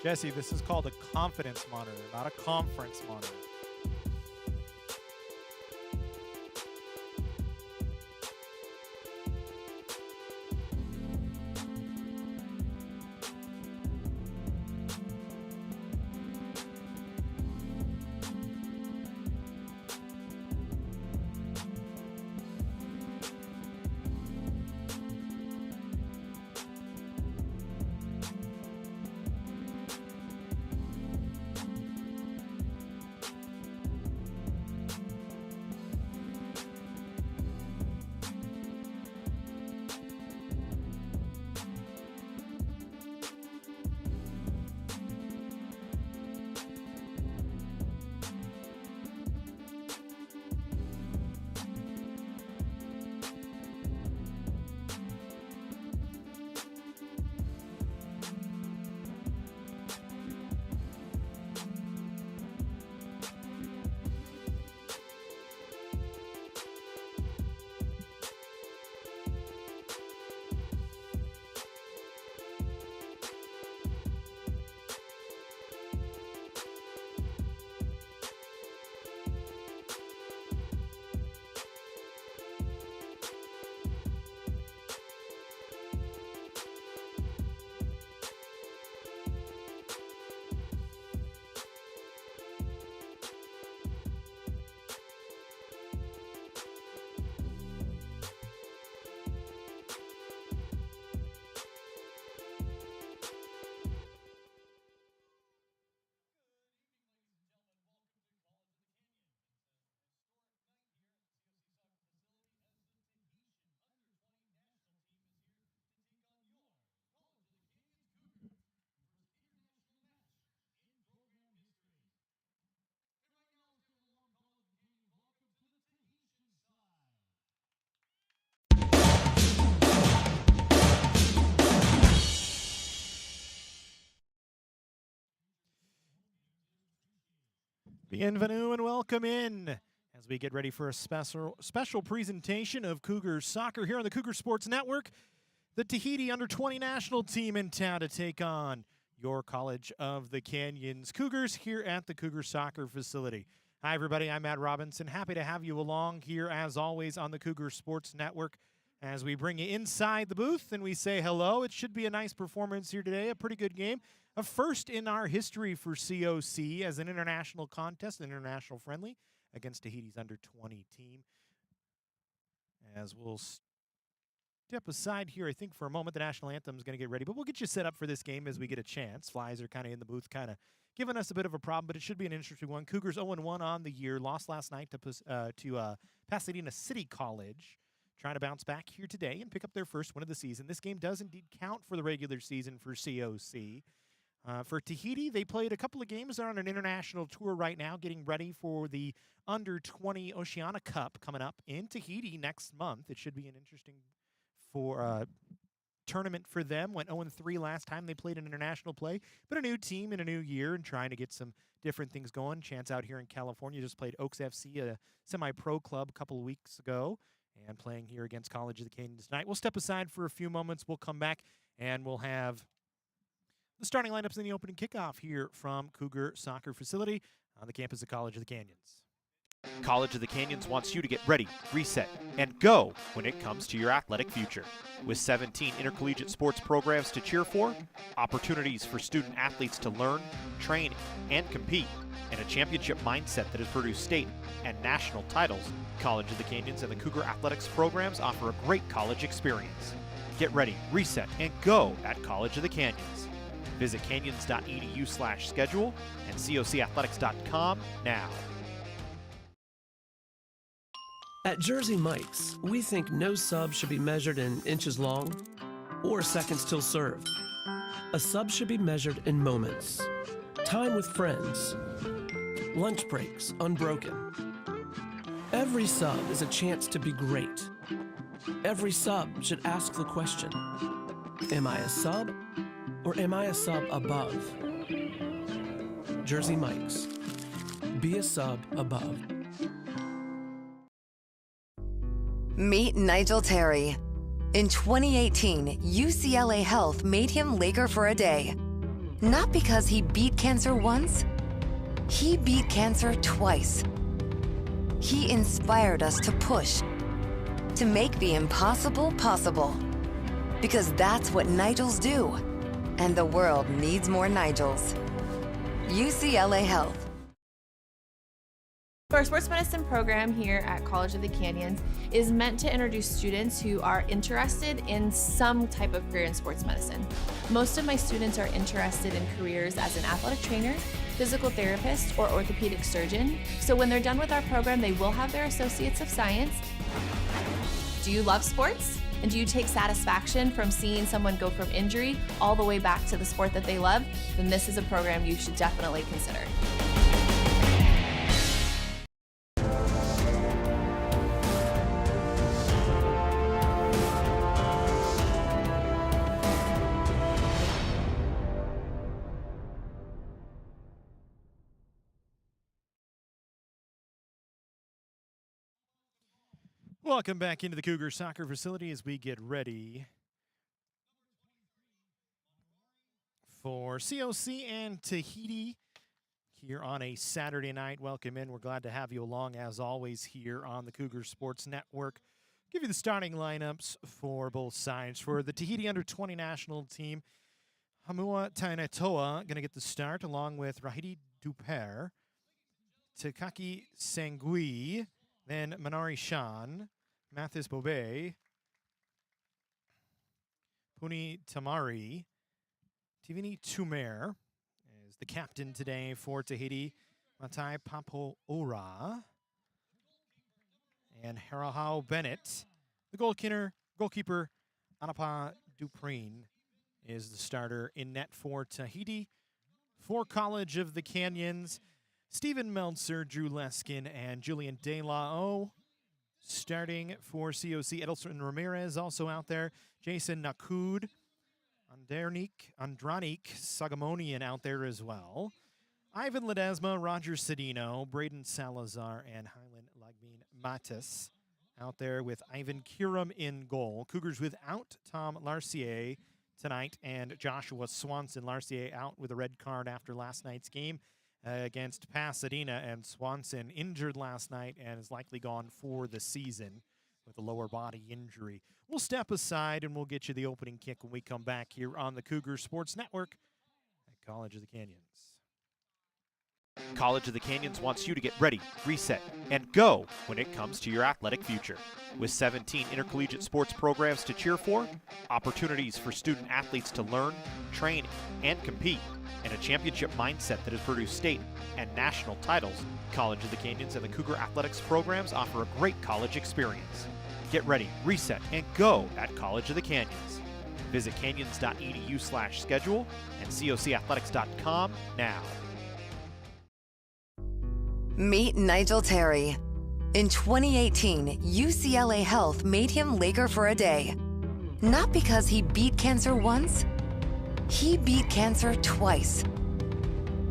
Jesse, this is called a confidence monitor, not a conference monitor. Bienvenue and welcome in as we get ready for a special presentation of Cougars soccer here on the Cougar Sports Network. The Tahiti U20 National Team in town to take on your College of the Canyons Cougars here at the Cougar Soccer Facility. Hi, everybody. I'm Matt Robinson. Happy to have you along here, as always, on the Cougar Sports Network as we bring you inside the booth and we say hello. It should be a nice performance here today, a pretty good game. A first in our history for COC as an international contest, an international friendly against Tahiti's under-20 team. As we'll step aside here, I think, for a moment, the national anthem is going to get ready. But we'll get you set up for this game as we get a chance. Flies are kind of in the booth, kind of giving us a bit of a problem, but it should be an interesting one. Cougars 0-1 on the year. Lost last night to Pasadena City College. Trying to bounce back here today and pick up their first win of the season. This game does indeed count for the regular season for COC. For Tahiti, they played a couple of games. They're on an international tour right now, getting ready for the Under-20 Oceania Cup coming up in Tahiti next month. It should be an interesting tournament for them. Went 0-3 last time they played an international play, but a new team in a new year and trying to get some different things going. Chance out here in California just played Oaks FC, a semi-pro club, a couple of weeks ago, and playing here against College of the Canyons tonight. We'll step aside for a few moments. We'll come back, and we'll have the starting lineups in the opening kickoff here from Cougar Soccer Facility on the campus of College of the Canyons. College of the Canyons wants you to get ready, reset, and go when it comes to your athletic future. With 17 intercollegiate sports programs to cheer for, opportunities for student athletes to learn, train, and compete, and a championship mindset that has produced state and national titles, College of the Canyons and the Cougar Athletics programs offer a great college experience. Get ready, reset, and go at College of the Canyons. Visit canyons.edu/schedule and cocathletics.com now. At Jersey Mike's, we think no sub should be measured in inches long or seconds till served. A sub should be measured in moments, time with friends, lunch breaks unbroken. Every sub is a chance to be great. Every sub should ask the question, am I a sub or am I a sub above? Jersey Mike's, be a sub above. Meet Nigel Terry. In 2018, UCLA Health made him Laker for a day. Not because he beat cancer once, he beat cancer twice. He inspired us to push, to make the impossible possible. Because that's what Nigels do. And the world needs more Nigels. UCLA Health. Our sports medicine program here at College of the Canyons is meant to introduce students who are interested in some type of career in sports medicine. Most of my students are interested in careers as an athletic trainer, physical therapist, or orthopedic surgeon. So when they're done with our program, they will have their Associates of Science. Do you love sports? And do you take satisfaction from seeing someone go from injury all the way back to the sport that they love? Then this is a program you should definitely consider. Welcome back into the Cougars soccer facility as we get ready for COC and Tahiti here on a Saturday night. Welcome in. We're glad to have you along as always here on the Cougars Sports Network. Give you the starting lineups for both sides. For the Tahiti U20 National Team, Hamua Tainatoa going to get the start along with Rahidi Duper, Takaki Sangui, then Manari Shan, Mathis Bobe, Puni Tamari, Tivini Tumer is the captain today for Tahiti, Matai Papo'ora, and Harahau Bennett. The goalkeeper Anapa Dupreen is the starter in net for Tahiti. For College of the Canyons, Stephen Meltzer, Drew Leskin, and Julian De La O. Starting for COC, Edelson Ramirez also out there. Jason Nakud, Andranik Sagamonian out there as well. Ivan Ledesma, Roger Cedino, Braden Salazar, and Hylan Lagbin Matis out there with Ivan Kiram in goal. Cougars without Tom Larcier tonight and Joshua Swanson. Larcier out with a red card after last night's game against Pasadena, and Swanson injured last night and is likely gone for the season with a lower body injury. We'll step aside and we'll get you the opening kick when we come back here on the Cougar Sports Network at College of the Canyons. College of the Canyons wants you to get ready, reset, and go when it comes to your athletic future. With 17 intercollegiate sports programs to cheer for, opportunities for student athletes to learn, train, and compete, and a championship mindset that has produced state and national titles, College of the Canyons and the Cougar Athletics programs offer a great college experience. Get ready, reset, and go at College of the Canyons. Visit canyons.edu/schedule and cocathletics.com now. Meet Nigel Terry. In 2018, UCLA Health made him Laker for a day. Not because he beat cancer once, he beat cancer twice.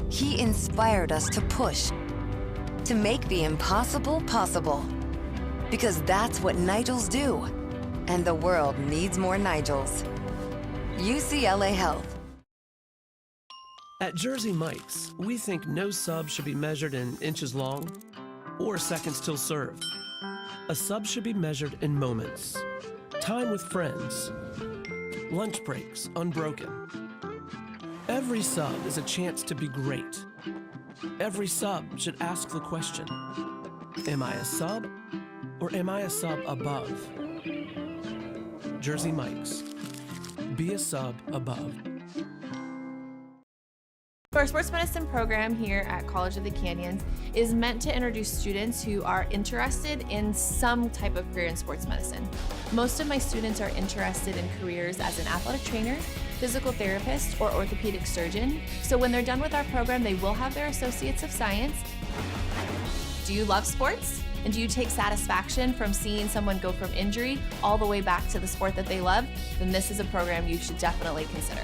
He inspired us to push, to make the impossible possible. Because that's what Nigels do. And the world needs more Nigels. UCLA Health. At Jersey Mike's, we think no sub should be measured in inches long or seconds till served. A sub should be measured in moments. Time with friends. Lunch breaks unbroken. Every sub is a chance to be great. Every sub should ask the question, am I a sub or am I a sub above? Jersey Mike's. Be a sub above. Our sports medicine program here at College of the Canyons is meant to introduce students who are interested in some type of career in sports medicine. Most of my students are interested in careers as an athletic trainer, physical therapist, or orthopedic surgeon. So when they're done with our program, they will have their Associates of Science. Do you love sports? And do you take satisfaction from seeing someone go from injury all the way back to the sport that they love? Then this is a program you should definitely consider.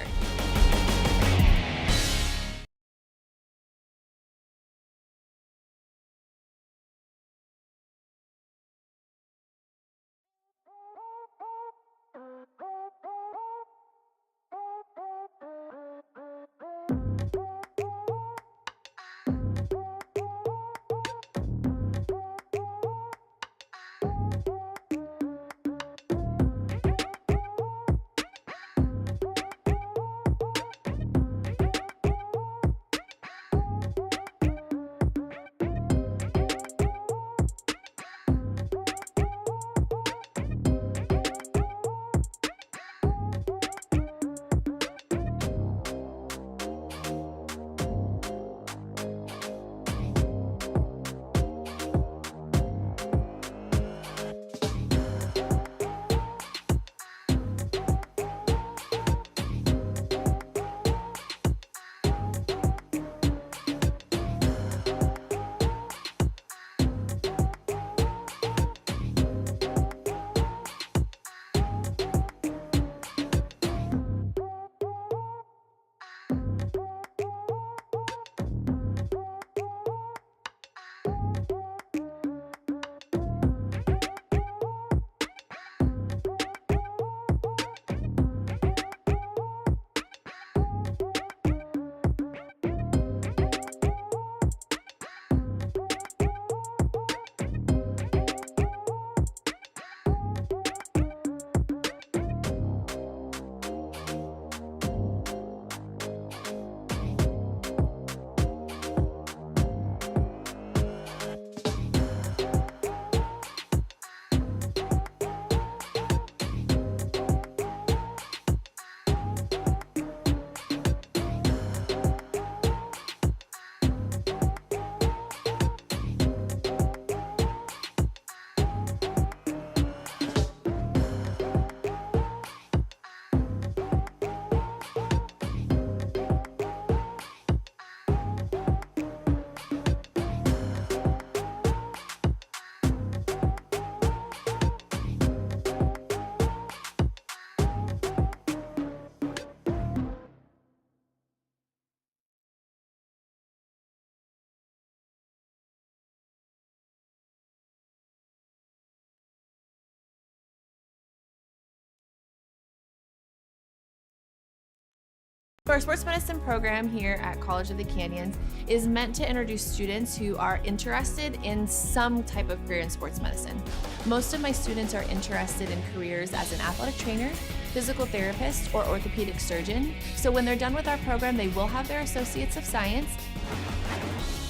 Our sports medicine program here at College of the Canyons is meant to introduce students who are interested in some type of career in sports medicine. Most of my students are interested in careers as an athletic trainer, physical therapist, or orthopedic surgeon. So when they're done with our program, they will have their Associates of Science.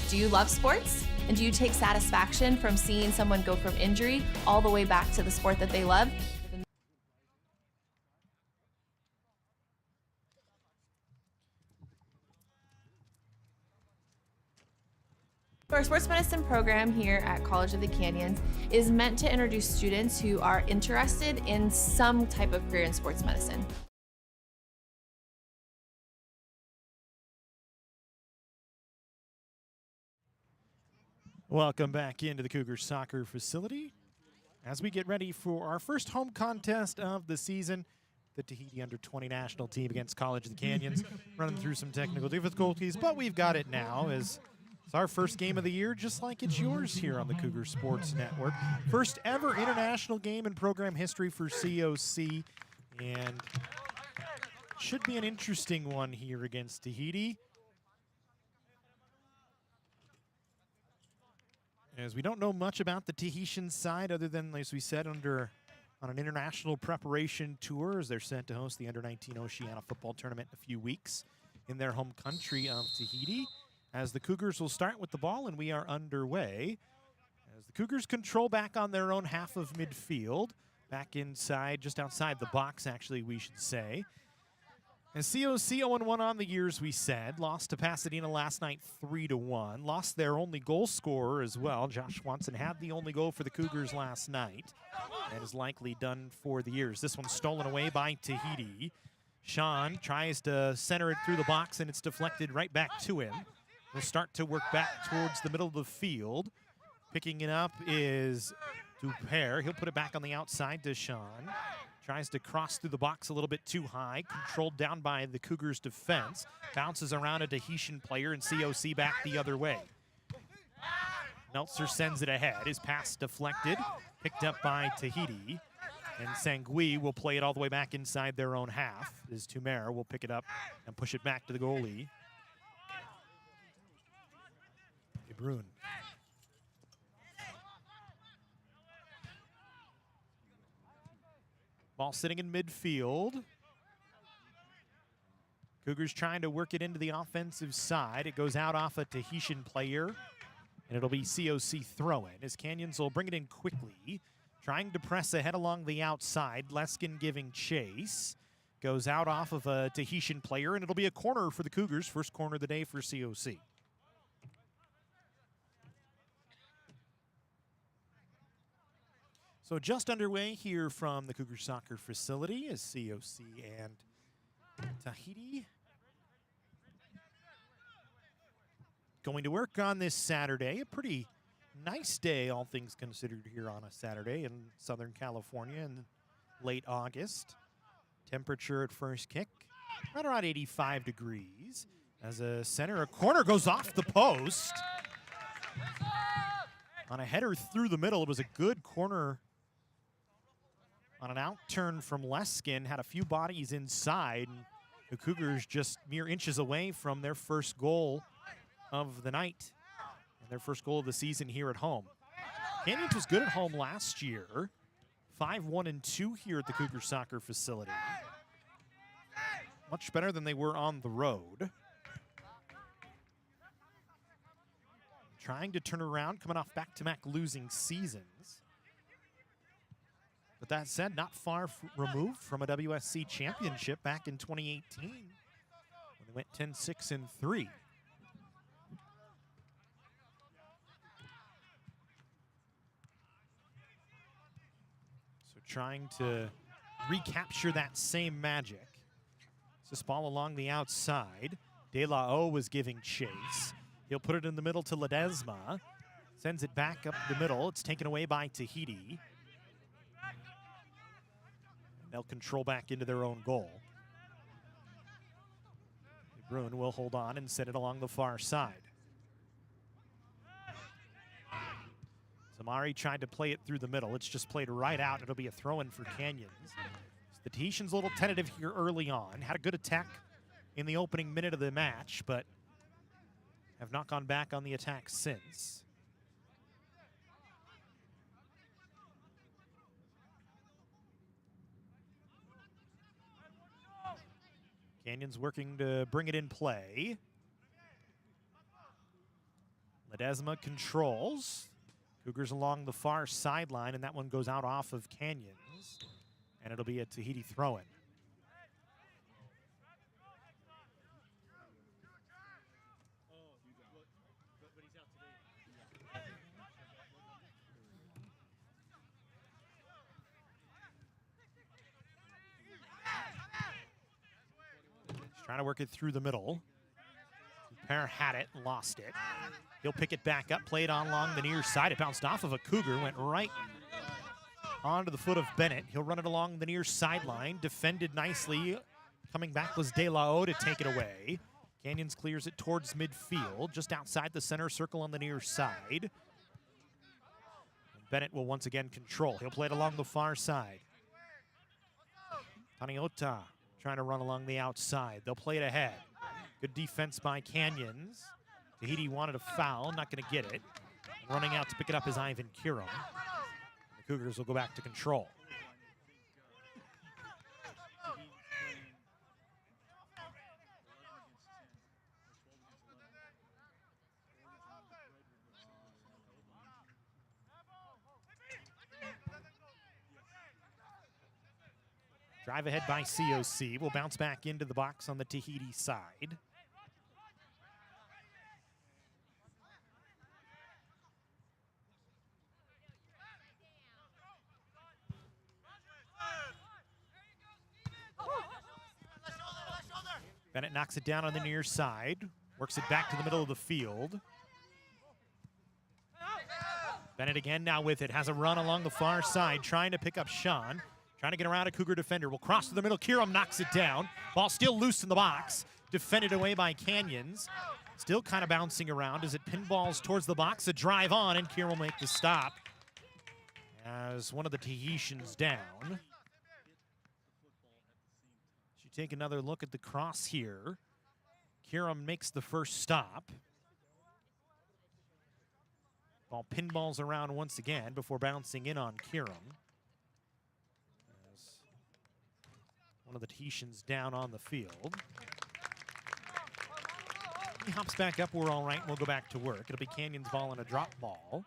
Do you love sports? And do you take satisfaction from seeing someone go from injury all the way back to the sport that they love? Our sports medicine program here at College of the Canyons is meant to introduce students who are interested in some type of career in sports medicine. Welcome back into the Cougars soccer facility as we get ready for our first home contest of the season, the Tahiti U20 National Team against College of the Canyons. Running through some technical difficulties, but we've got it now as it's our first game of the year, just like it's yours here on the Cougar Sports Network. First ever international game in program history for COC, and should be an interesting one here against Tahiti, as we don't know much about the Tahitian side other than, as we said, on an international preparation tour as they're set to host the Under-19 Oceania football tournament in a few weeks in their home country of Tahiti. As the Cougars will start with the ball, and we are underway. As the Cougars control back on their own half of midfield, back inside, just outside the box, actually, we should say. And COC 0-1 on the years, we said. Lost to Pasadena last night 3-1. Lost their only goal scorer as well. Josh Swanson had the only goal for the Cougars last night and is likely done for the years. This one's stolen away by Tahiti. Sean tries to center it through the box, and it's deflected right back to him. We'll start to work back towards the middle of the field. Picking it up is Dupere. He'll put it back on the outside to Sean. Tries to cross through the box a little bit too high. Controlled down by the Cougars defense. Bounces around a Tahitian player, and COC back the other way. Meltzer sends it ahead. His pass deflected. Picked up by Tahiti. And Sangui will play it all the way back inside their own half. As Tumere will pick it up and push it back to the goalie. Brun. Ball sitting in midfield. Cougars trying to work it into the offensive side. It goes out off a Tahitian player, and it'll be COC throw-in as Canyons will bring it in quickly. Trying to press ahead along the outside. Leskin giving chase. Goes out off of a Tahitian player, and it'll be a corner for the Cougars. First corner of the day for COC. So just underway here from the Cougar Soccer facility is COC and Tahiti. Going to work on this Saturday. A pretty nice day, all things considered, here on a Saturday in Southern California in late August. Temperature at first kick, right around 85 degrees. As a corner goes off the post. On a header through the middle, it was a good corner. On an outturn from Leskin, had a few bodies inside, and the Cougars just mere inches away from their first goal of the night and their first goal of the season here at home. Canyons was good at home last year, 5-1-2 here at the Cougar Soccer facility. Much better than they were on the road. Trying to turn around, coming off back-to-back losing seasons. But that said, not far removed from a WSC championship back in 2018 when they went 10-6-3. So trying to recapture that same magic. This ball along the outside. De La O was giving chase. He'll put it in the middle to Ledesma. Sends it back up the middle. It's taken away by Tahiti. They'll control back into their own goal. Bruin will hold on and send it along the far side. Zamari tried to play it through the middle. It's just played right out. It'll be a throw-in for Canyons. The Tahitians a little tentative here early on. Had a good attack in the opening minute of the match, but have not gone back on the attack since. Canyons working to bring it in play. Ledesma controls. Cougars along the far sideline, and that one goes out off of Canyons. And it'll be a Tahiti throw-in. Trying to work it through the middle. Pair had it, lost it. He'll pick it back up, play it on along the near side. It bounced off of a Cougar, went right onto the foot of Bennett. He'll run it along the near sideline, defended nicely. Coming back was De La O to take it away. Canyons clears it towards midfield, just outside the center circle on the near side. Bennett will once again control. He'll play it along the far side. Taniota trying to run along the outside. They'll play it ahead. Good defense by Canyons. Tahiti wanted a foul, not going to get it. And running out to pick it up is Ivan Kiram. The Cougars will go back to control. Drive ahead by COC. Will bounce back into the box on the Tahiti side. Bennett knocks it down on the near side. Works it back to the middle of the field. Bennett again now with it. Has a run along the far side, trying to pick up Sean. Trying to get around a Cougar defender. Will cross to the middle. Kiram knocks it down. Ball still loose in the box. Defended away by Canyons. Still kind of bouncing around as it pinballs towards the box. A drive on, and Kiram will make the stop as one of the Tahitians down. Should take another look at the cross here. Kiram makes the first stop. Ball pinballs around once again before bouncing in on Kiram. One of the Tahitians down on the field. He hops back up. We're all right. We'll go back to work. It'll be Canyons ball and a drop ball.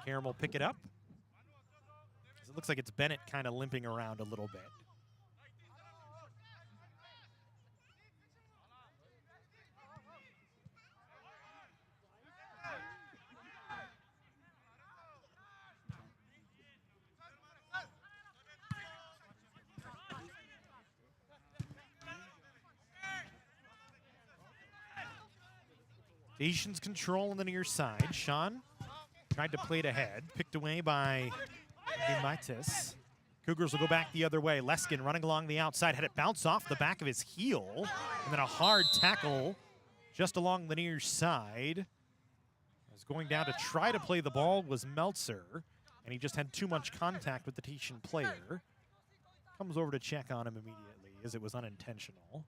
Kiram will pick it up. It looks like it's Bennett kind of limping around a little bit. Tahitians control on the near side. Sean tried to play it ahead. Picked away by Maitis. Cougars will go back the other way. Leskin running along the outside. Had it bounce off the back of his heel. And then a hard tackle just along the near side. Was going down to try to play the ball was Meltzer. And he just had too much contact with the Tahitian player. Comes over to check on him immediately as it was unintentional.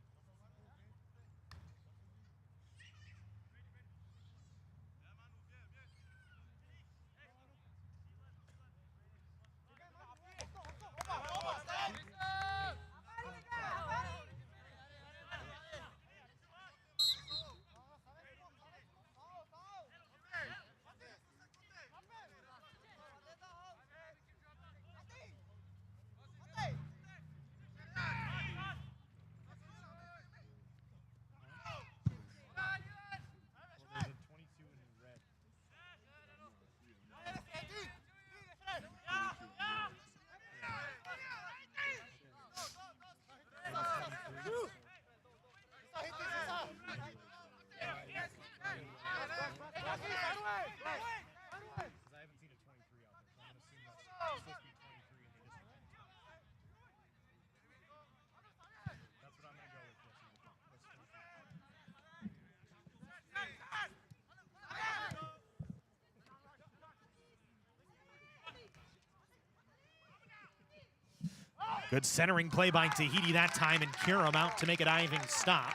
Good centering play by Tahiti that time, and Kiram out to make a diving stop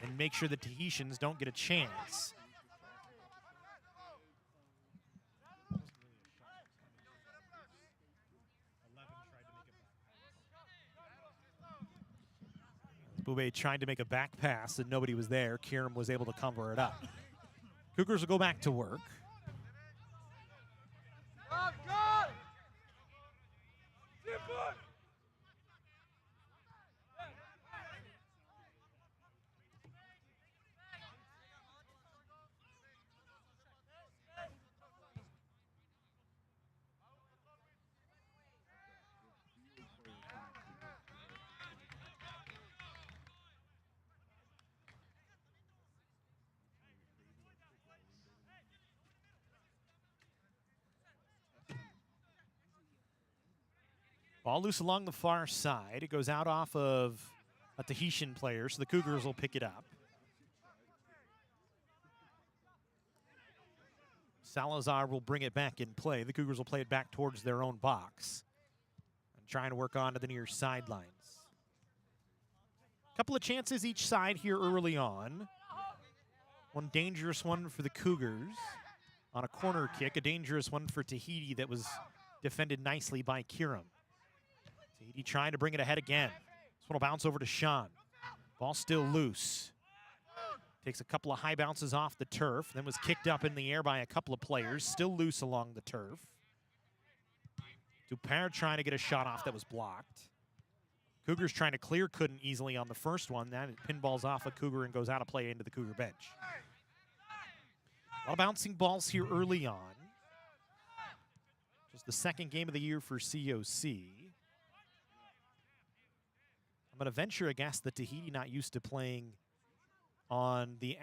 and make sure the Tahitians don't get a chance. Boubet tried to make a back pass and nobody was there. Kiram was able to cover it up. Cougars will go back to work. Ball loose along the far side. It goes out off of a Tahitian player, so the Cougars will pick it up. Salazar will bring it back in play. The Cougars will play it back towards their own box and trying to work on to the near sidelines. Couple of chances each side here early on. One dangerous one for the Cougars on a corner kick. A dangerous one for Tahiti that was defended nicely by Kiram. Tahiti trying to bring it ahead again. This one will bounce over to Sean. Ball still loose. Takes a couple of high bounces off the turf, then was kicked up in the air by a couple of players. Still loose along the turf. Dupin trying to get a shot off that was blocked. Cougars trying to clear, couldn't easily on the first one. That pinballs off a Cougar and goes out of play into the Cougar bench. A lot of bouncing balls here early on. Just the second game of the year for COC. I'm going to venture a guess that Tahiti not used to playing on the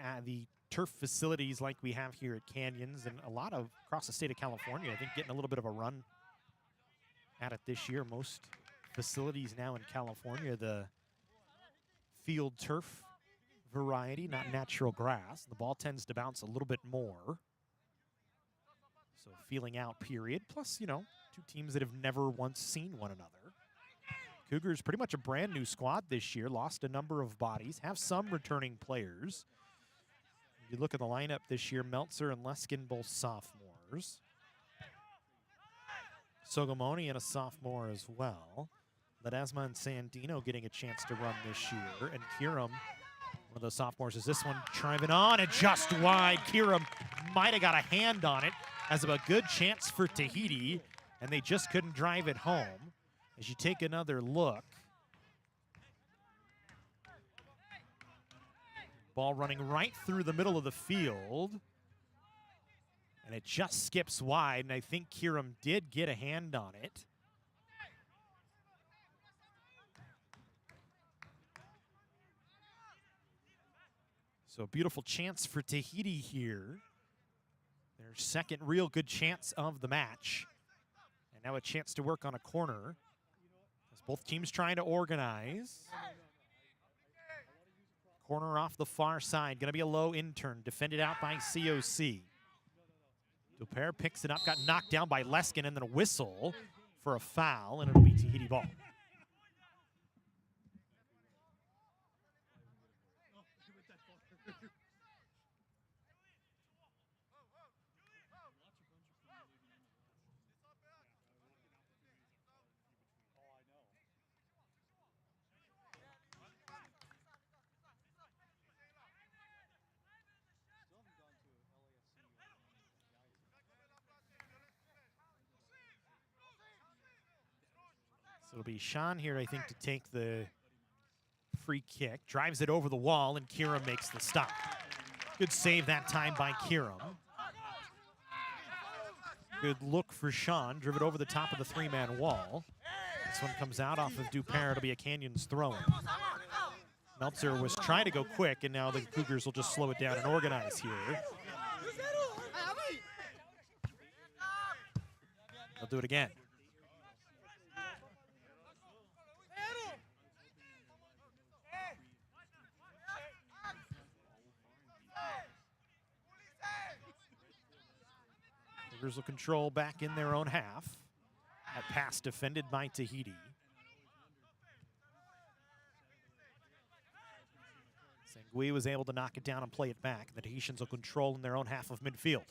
turf facilities like we have here at Canyons, and a lot of across the state of California. I think getting a little bit of a run at it this year. Most facilities now in California, the field turf variety, not natural grass. The ball tends to bounce a little bit more. So feeling out period. Plus, you know, two teams that have never once seen one another. Cougars pretty much a brand new squad this year. Lost a number of bodies. Have some returning players. You look at the lineup this year, Meltzer and Leskin both sophomores. Sogomoni and a sophomore as well. Ledesma and Sandino getting a chance to run this year. And Kiram, one of those sophomores, is this one driving on and just wide. Kiram might have got a hand on it as of a good chance for Tahiti, and they just couldn't drive it home. As you take another look, ball running right through the middle of the field, and it just skips wide, and I think Kiram did get a hand on it. So a beautiful chance for Tahiti here. Their second real good chance of the match. And now a chance to work on a corner. As both teams trying to organize. Corner off the far side. Going to be a low intern. Defended out by COC. Dupin picks it up. Got knocked down by Leskin, and then a whistle for a foul, and it'll be Tahiti ball. So it'll be Sean here, I think, to take the free kick. Drives it over the wall, and Kiram makes the stop. Good save that time by Kiram. Good look for Sean. Driven over the top of the three-man wall. This one comes out off of Dupin. It'll be a Canyons throw-in. Meltzer was trying to go quick, and now the Cougars will just slow it down and organize here. They'll do it again. Cougars will control back in their own half. That pass defended by Tahiti. Gui was able to knock it down and play it back. The Tahitians will control in their own half of midfield.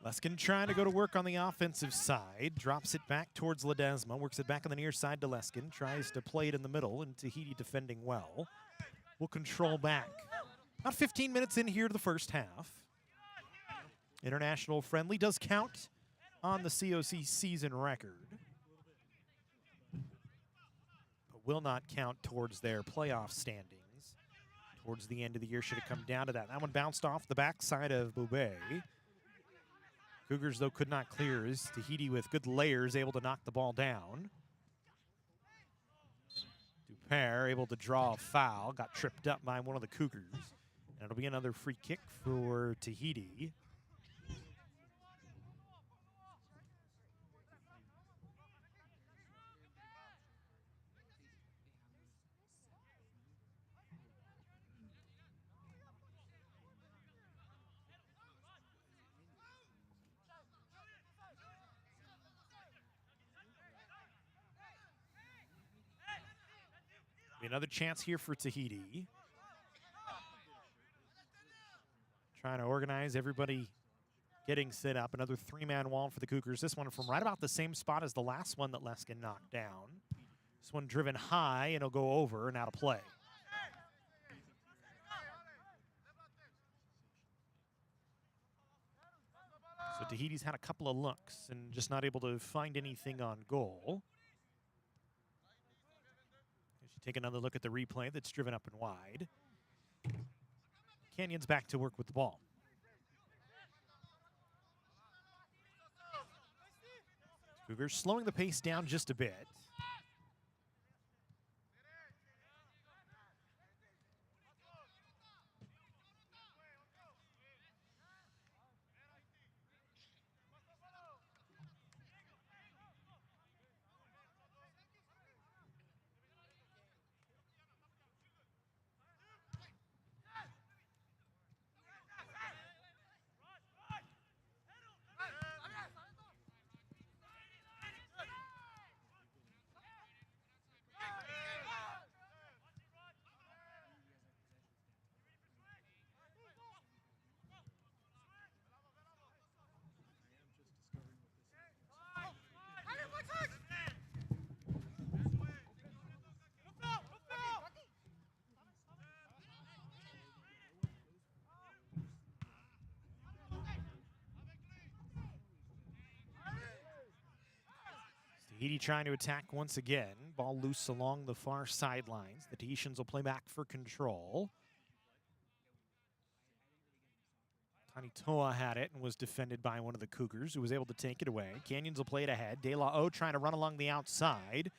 Leskin trying to go to work on the offensive side. Drops it back towards Ledesma. Works it back on the near side to Leskin. Tries to play it in the middle, and Tahiti defending well. Will control back. About 15 minutes in here to the first half. International friendly does count on the COC season record, but will not count towards their playoff standings. Towards the end of the year, should have come down to that. That one bounced off the backside of Boubet. Cougars, though, could not clear as Tahiti, with good layers, able to knock the ball down. Dupere able to draw a foul. Got tripped up by one of the Cougars. And it'll be another free kick for Tahiti. Another chance here for Tahiti. Trying to organize everybody getting set up. Another three-man wall for the Cougars. This one from right about the same spot as the last one that Leskin knocked down. This one driven high, and it'll go over and out of play. So Tahiti's had a couple of looks and just not able to find anything on goal. Take another look at the replay that's driven up and wide. Canyons back to work with the ball. Cougars slowing the pace down just a bit. Tahiti trying to attack once again. Ball loose along the far sidelines. The Tahitians will play back for control. Tanitoa had it and was defended by one of the Cougars, who was able to take it away. Canyons will play it ahead. De La O trying to run along the outside.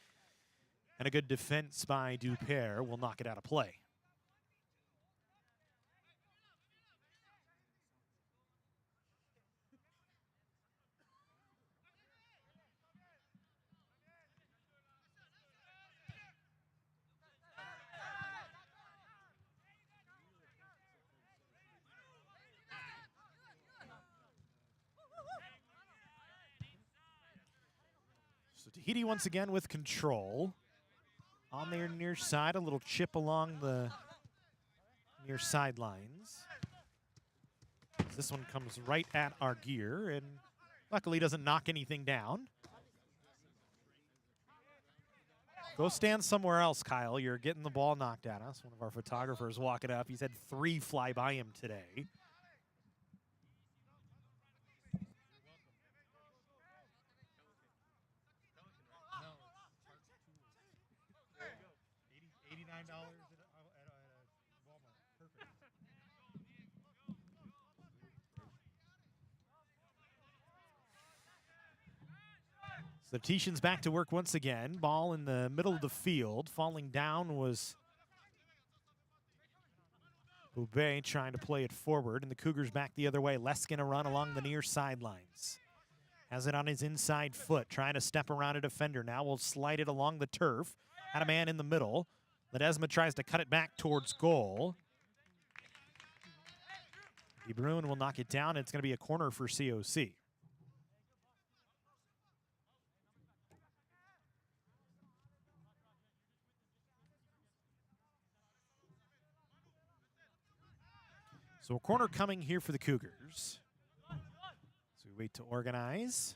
And a good defense by Dupere will knock it out of play. So Tahiti once again with control. On their near side, a little chip along the near sidelines. This one comes right at our gear and luckily doesn't knock anything down. Go stand somewhere else, Kyle. You're getting the ball knocked at us. One of our photographers walking up. He's had 3 fly by him today. So the Tahitians back to work once again. Ball in the middle of the field. Falling down was Boubet trying to play it forward, and the Cougars back the other way. Leskin a run along the near sidelines. Has it on his inside foot, trying to step around a defender. Now will slide it along the turf. Had a man in the middle. Ledesma tries to cut it back towards goal. DeBruin will knock it down. It's going to be a corner for COC. So a corner coming here for the Cougars. So we wait to organize.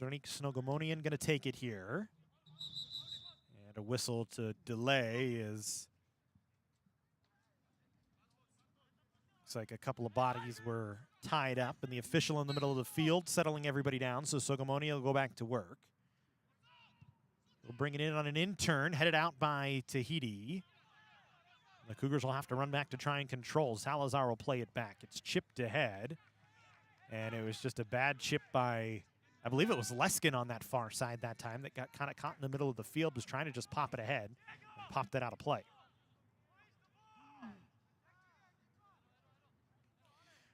Andronik Snogomonian going to take it here. And a whistle to delay is... Looks like a couple of bodies were tied up, and the official in the middle of the field settling everybody down, so Sogomoni will go back to work. We'll bring it in on an in-turn, headed out by Tahiti. The Cougars will have to run back to try and control. Salazar will play it back. It's chipped ahead. And it was just a bad chip by, I believe it was Leskin on that far side that time that got kind of caught in the middle of the field, was trying to just pop it ahead and pop that out of play.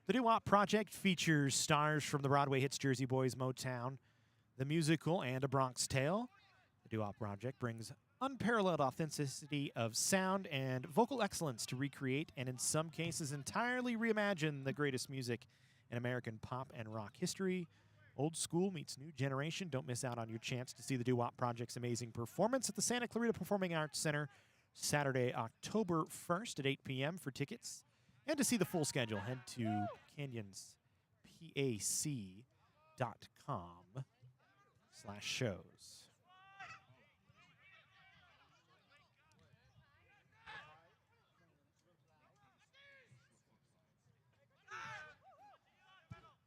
The Doo-Wop Project features stars from the Broadway hits Jersey Boys, Motown, the musical, and A Bronx Tale. The Doo-Wop Project brings unparalleled authenticity of sound and vocal excellence to recreate and in some cases entirely reimagine the greatest music in American pop and rock history. Old school meets new generation. Don't miss out on your chance to see the Doo-Wop Project's amazing performance at the Santa Clarita Performing Arts Center Saturday, October 1st at 8 p.m. For tickets and to see the full schedule, head to canyonspac.com/shows.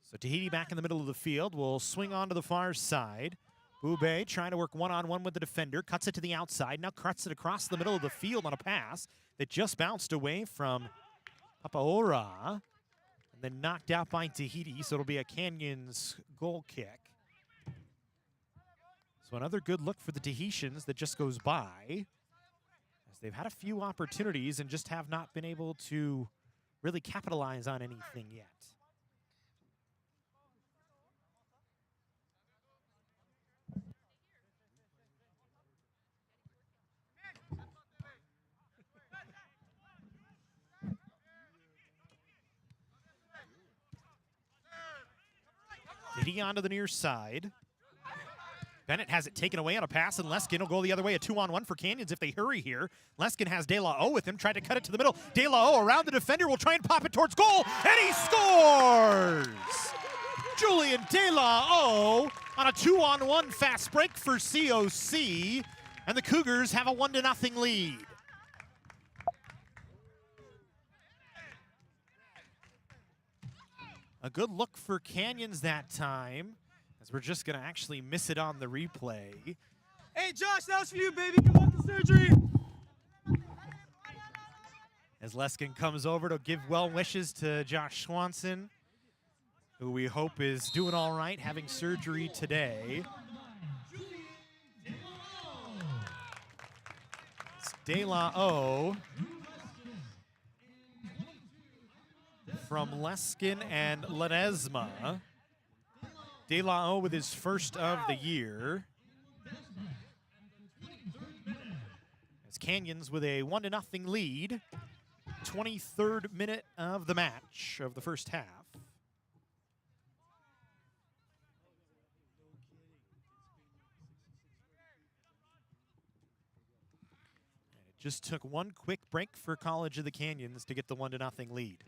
So Tahiti back in the middle of the field will swing onto the far side. Boubet trying to work one-on-one with the defender, cuts it to the outside, now cuts it across the middle of the field on a pass that just bounced away from Papaora and then knocked out by Tahiti, so it'll be a Canyons goal kick. So another good look for the Tahitians that just goes by, as they've had a few opportunities and just have not been able to really capitalize on anything yet. Tahiti onto the near side. Bennett has it taken away on a pass, and Leskin will go the other way, a 2-on-1 for Canyons if they hurry here. Leskin has De La O with him, tried to cut it to the middle. De La O around the defender, will try and pop it towards goal, and he scores! Julian De La O on a 2-on-1 fast break for COC, and the Cougars have a 1-0 lead. A good look for Canyons that time, as we're just going to actually miss it on the replay. Hey, Josh, that was for you, baby. Good luck with surgery. As Leskin comes over to give well wishes to Josh Swanson, who we hope is doing all right, having surgery today. It's De La O from Leskin and Ledesma. De La O with his first of the year. As Canyons with a 1-0 lead. 23rd minute of the match of the first half. And it just took one quick break for College of the Canyons to get the 1-0 lead.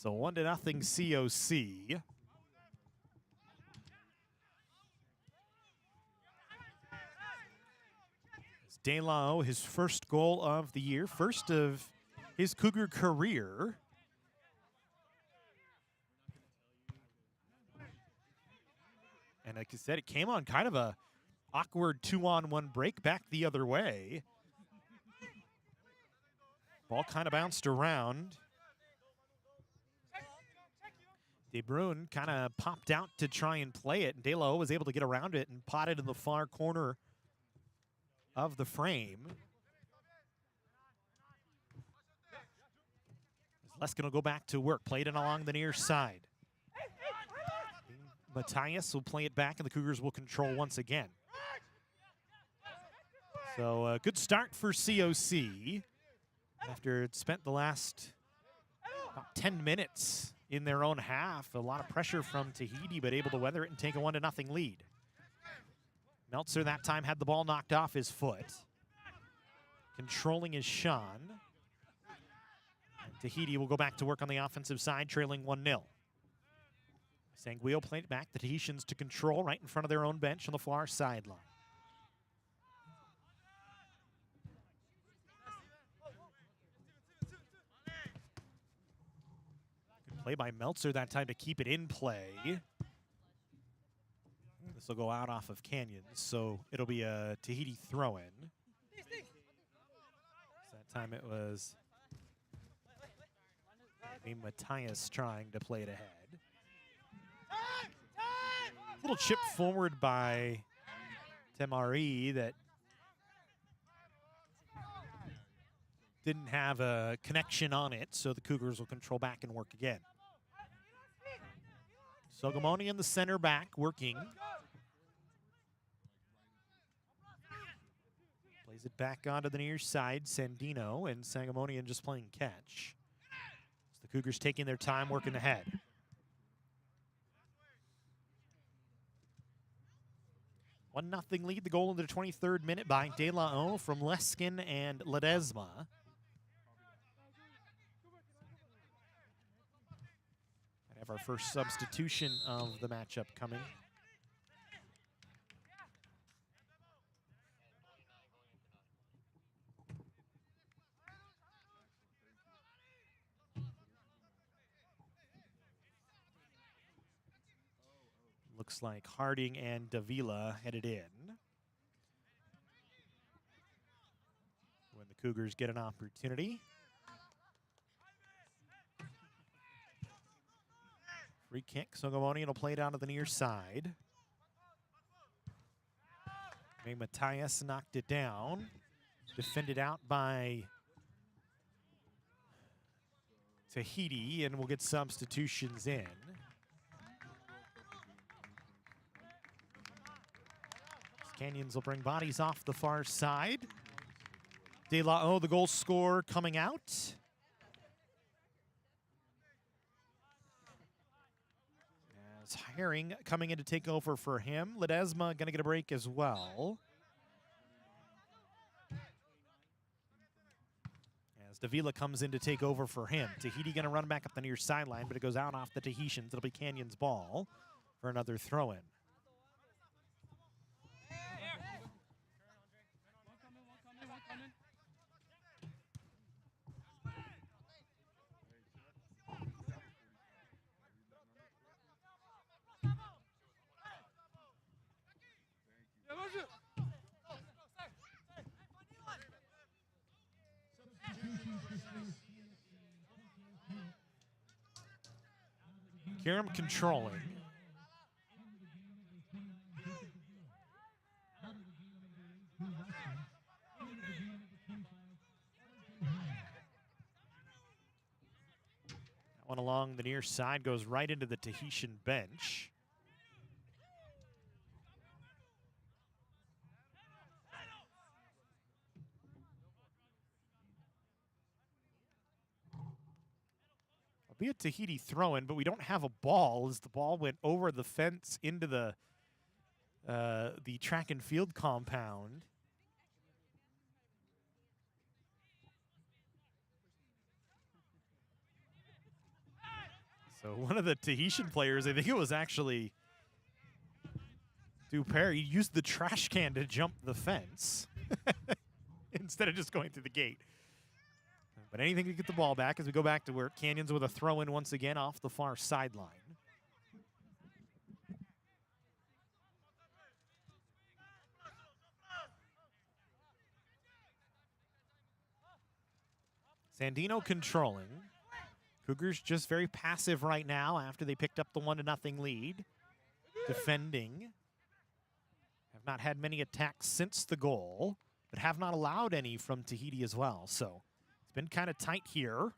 So 1-0 COC. De La, his first goal of the year, first of his Cougar career. And like I said, it came on kind of a awkward 2-on-1 break back the other way. Ball kind of bounced around. De Bruyne kind of popped out to try and play it, and De La was able to get around it and pot it in the far corner of the frame. Lesk will go back to work, played it along the near side. Matthias will play it back, and the Cougars will control once again. So a good start for COC after it spent the last about 10 minutes in their own half. A lot of pressure from Tahiti, but able to weather it and take a 1-0 lead. Meltzer that time had the ball knocked off his foot. Controlling is Sean. And Tahiti will go back to work on the offensive side, trailing 1-0. Sanguio played it back, the Tahitians to control right in front of their own bench on the far sideline. Good play by Meltzer that time to keep it in play. This will go out off of Canyons, so it'll be a Tahiti throw-in. That time it was Matthias trying to play it ahead. Little chip forward by Temari that didn't have a connection on it, so the Cougars will control back and work again. Sogamoni in the center back working. Plays it back onto the near side, Sandino, and Sangamonian just playing catch. So the Cougars taking their time working ahead. 1-0 lead, the goal in the 23rd minute by De La from Leskin and Ledesma. We have our first substitution of the matchup coming. Looks like Harding and Davila headed in. When the Cougars get an opportunity. Free kick, Sogamonian will play down to the near side. Matthias knocked it down. Defended out by Tahiti, and we'll get substitutions in. Canyons will bring bodies off the far side. De La, the goal scorer, coming out. As Herring coming in to take over for him. Ledesma going to get a break as well. As Davila comes in to take over for him. Tahiti going to run back up the near sideline, but it goes out off the Tahitians. It'll be Canyons' ball for another throw-in. Karam controlling. That one along the near side goes right into the Tahitian bench. Be a Tahiti throw-in, but we don't have a ball as the ball went over the fence into the track and field compound. So one of the Tahitian players, I think it was actually Dupere, he used the trash can to jump the fence instead of just going through the gate. But anything to get the ball back as we go back to work. Canyons with a throw-in once again off the far sideline. Sandino controlling. Cougars just very passive right now after they picked up the 1-0 lead. Defending. Have not had many attacks since the goal, but have not allowed any from Tahiti as well. So it's been kind of tight here.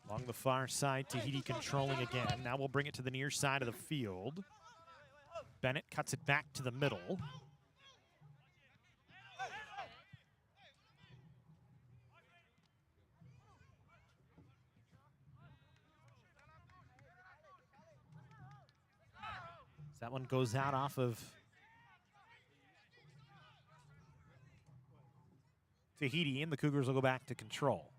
Along the far side, Tahiti controlling again. Now we'll bring it to the near side of the field. Bennett cuts it back to the middle. That one goes out off of Tahiti, and the Cougars will go back to control.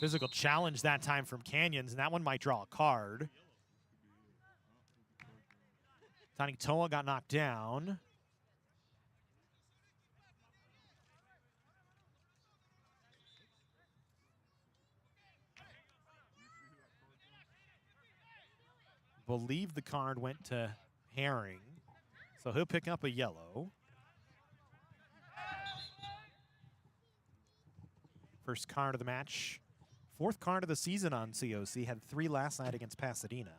Physical challenge that time from Canyons, and that one might draw a card. Tani Toa got knocked down. Believe the card went to Herring, so he'll pick up a yellow. First card of the match. Fourth card of the season on COC. Had 3 last night against Pasadena.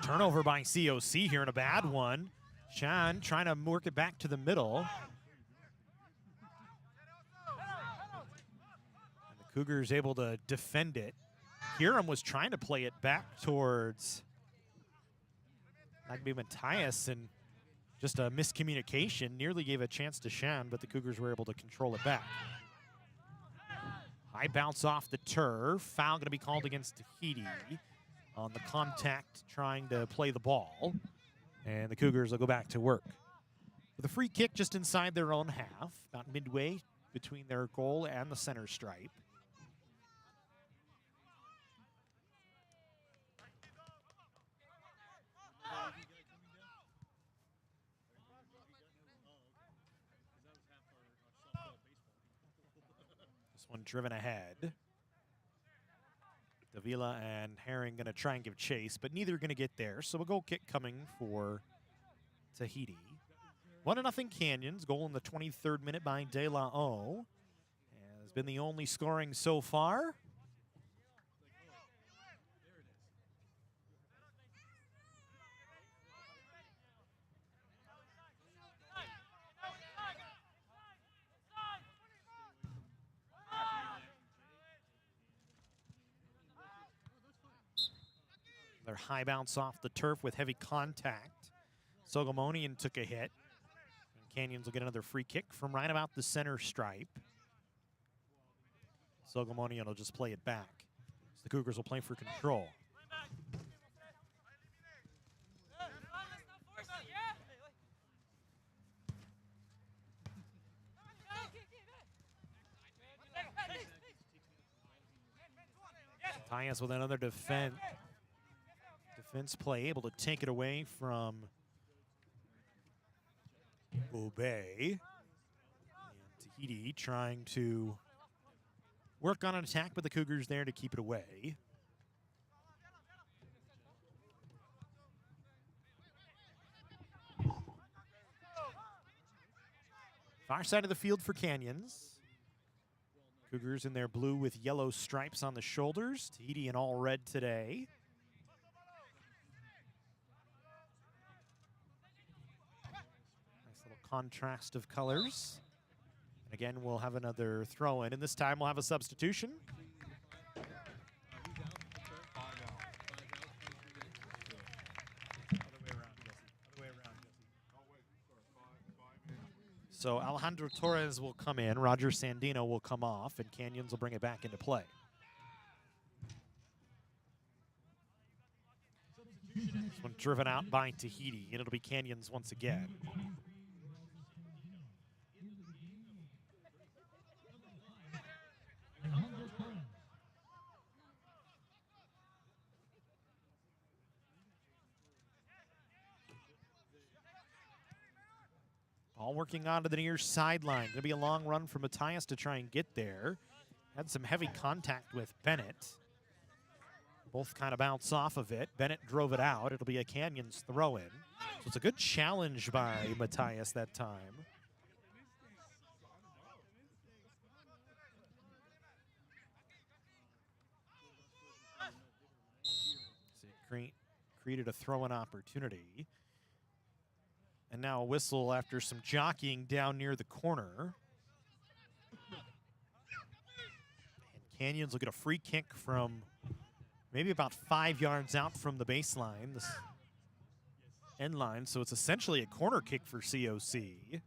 Turnover by COC here in a bad one. Chan trying to work it back to the middle. And the Cougars able to defend it. Hiram was trying to play it back towards Nagbe Matthias, and just a miscommunication. Nearly gave a chance to Shan, but the Cougars were able to control it back. High bounce off the turf. Foul going to be called against Tahiti on the contact trying to play the ball. And the Cougars will go back to work. With a free kick just inside their own half, about midway between their goal and the center stripe. One driven ahead. Davila and Herring going to try and give chase, but neither going to get there. So a goal kick coming for Tahiti. 1-0 Canyons. Goal in the 23rd minute by De La O. Has been the only scoring so far. Their high bounce off the turf with heavy contact. Sogomonian took a hit. And Canyons will get another free kick from right about the center stripe. Sogomonian will just play it back. So the Cougars will play for control. Tyus with another defense play, able to take it away from Obey. And Tahiti trying to work on an attack, but the Cougars there to keep it away. Far side of the field for Canyons. Cougars in their blue with yellow stripes on the shoulders. Tahiti in all red today. Nice little contrast of colors. And again, we'll have another throw in, and this time we'll have a substitution. So Alejandro Torres will come in, Roger Sandino will come off, and Canyons will bring it back into play. This one driven out by Tahiti, and it'll be Canyons once again. Ball working onto the near sideline. Going to be a long run for Matthias to try and get there. Had some heavy contact with Bennett. Both kind of bounce off of it. Bennett drove it out. It'll be a Canyons throw-in. So it's a good challenge by Matthias that time. So it created a throw-in opportunity. And now a whistle after some jockeying down near the corner. And Canyons will get a free kick from maybe about 5 yards out from the baseline, this end line. So it's essentially a corner kick for COC. So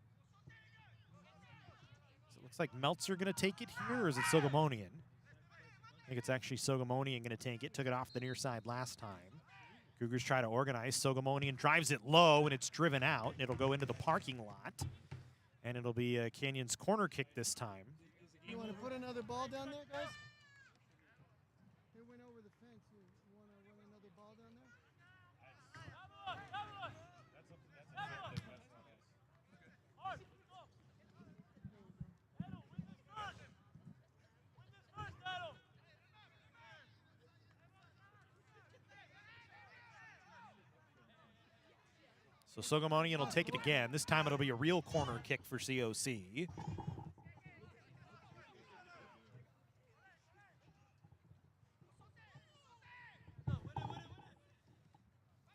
it looks like Meltzer going to take it here, or is it Sogomonian? I think it's actually Sogomonian going to take it. Took it off the near side last time. Cougars try to organize. Sogomonian drives it low, and it's driven out. And it'll go into the parking lot. And it'll be a Canyons corner kick this time. You want to put another ball down there, guys? They went over the fence. You want to run another ball down there? So Sogomonian will take it again. This time it'll be a real corner kick for COC.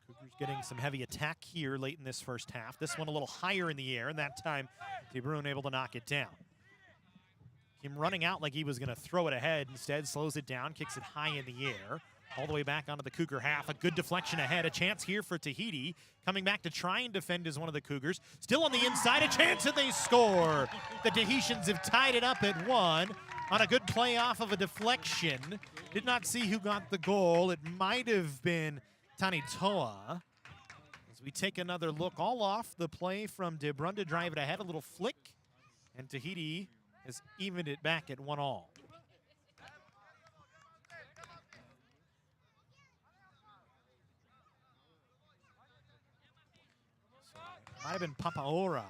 Cougars getting some heavy attack here late in this first half. This one a little higher in the air, and that time DeBruyne able to knock it down. Him running out like he was going to throw it ahead. Instead, slows it down, kicks it high in the air. All the way back onto the Cougar half. A good deflection ahead. A chance here for Tahiti. Coming back to try and defend is one of the Cougars. Still on the inside. A chance and they score. The Tahitians have tied it up at 1 on a good play off of a deflection. Did not see who got the goal. It might have been Tanitoa. As we take another look, all off the play from DeBruyne to drive it ahead. A little flick. And Tahiti has evened it back at 1-1. Might have been Papaora.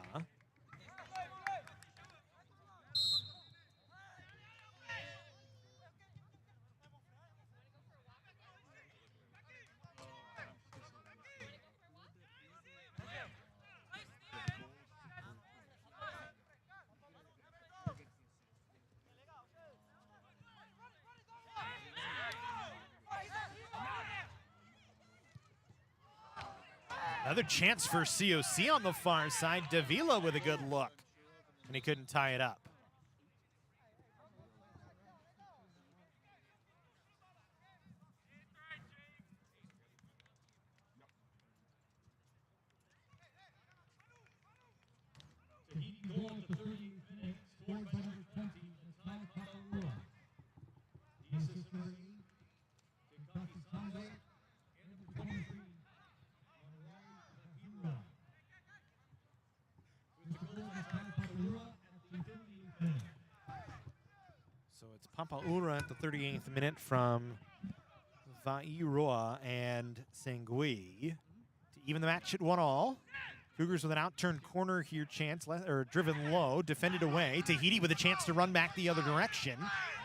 Another chance for COC on the far side. Davila with a good look, and he couldn't tie it up. So it's Pampaura at the 38th minute from Vairoa and Sangui to even the match at 1-1. Cougars with an outturned corner here chance, or driven low, defended away. Tahiti with a chance to run back the other direction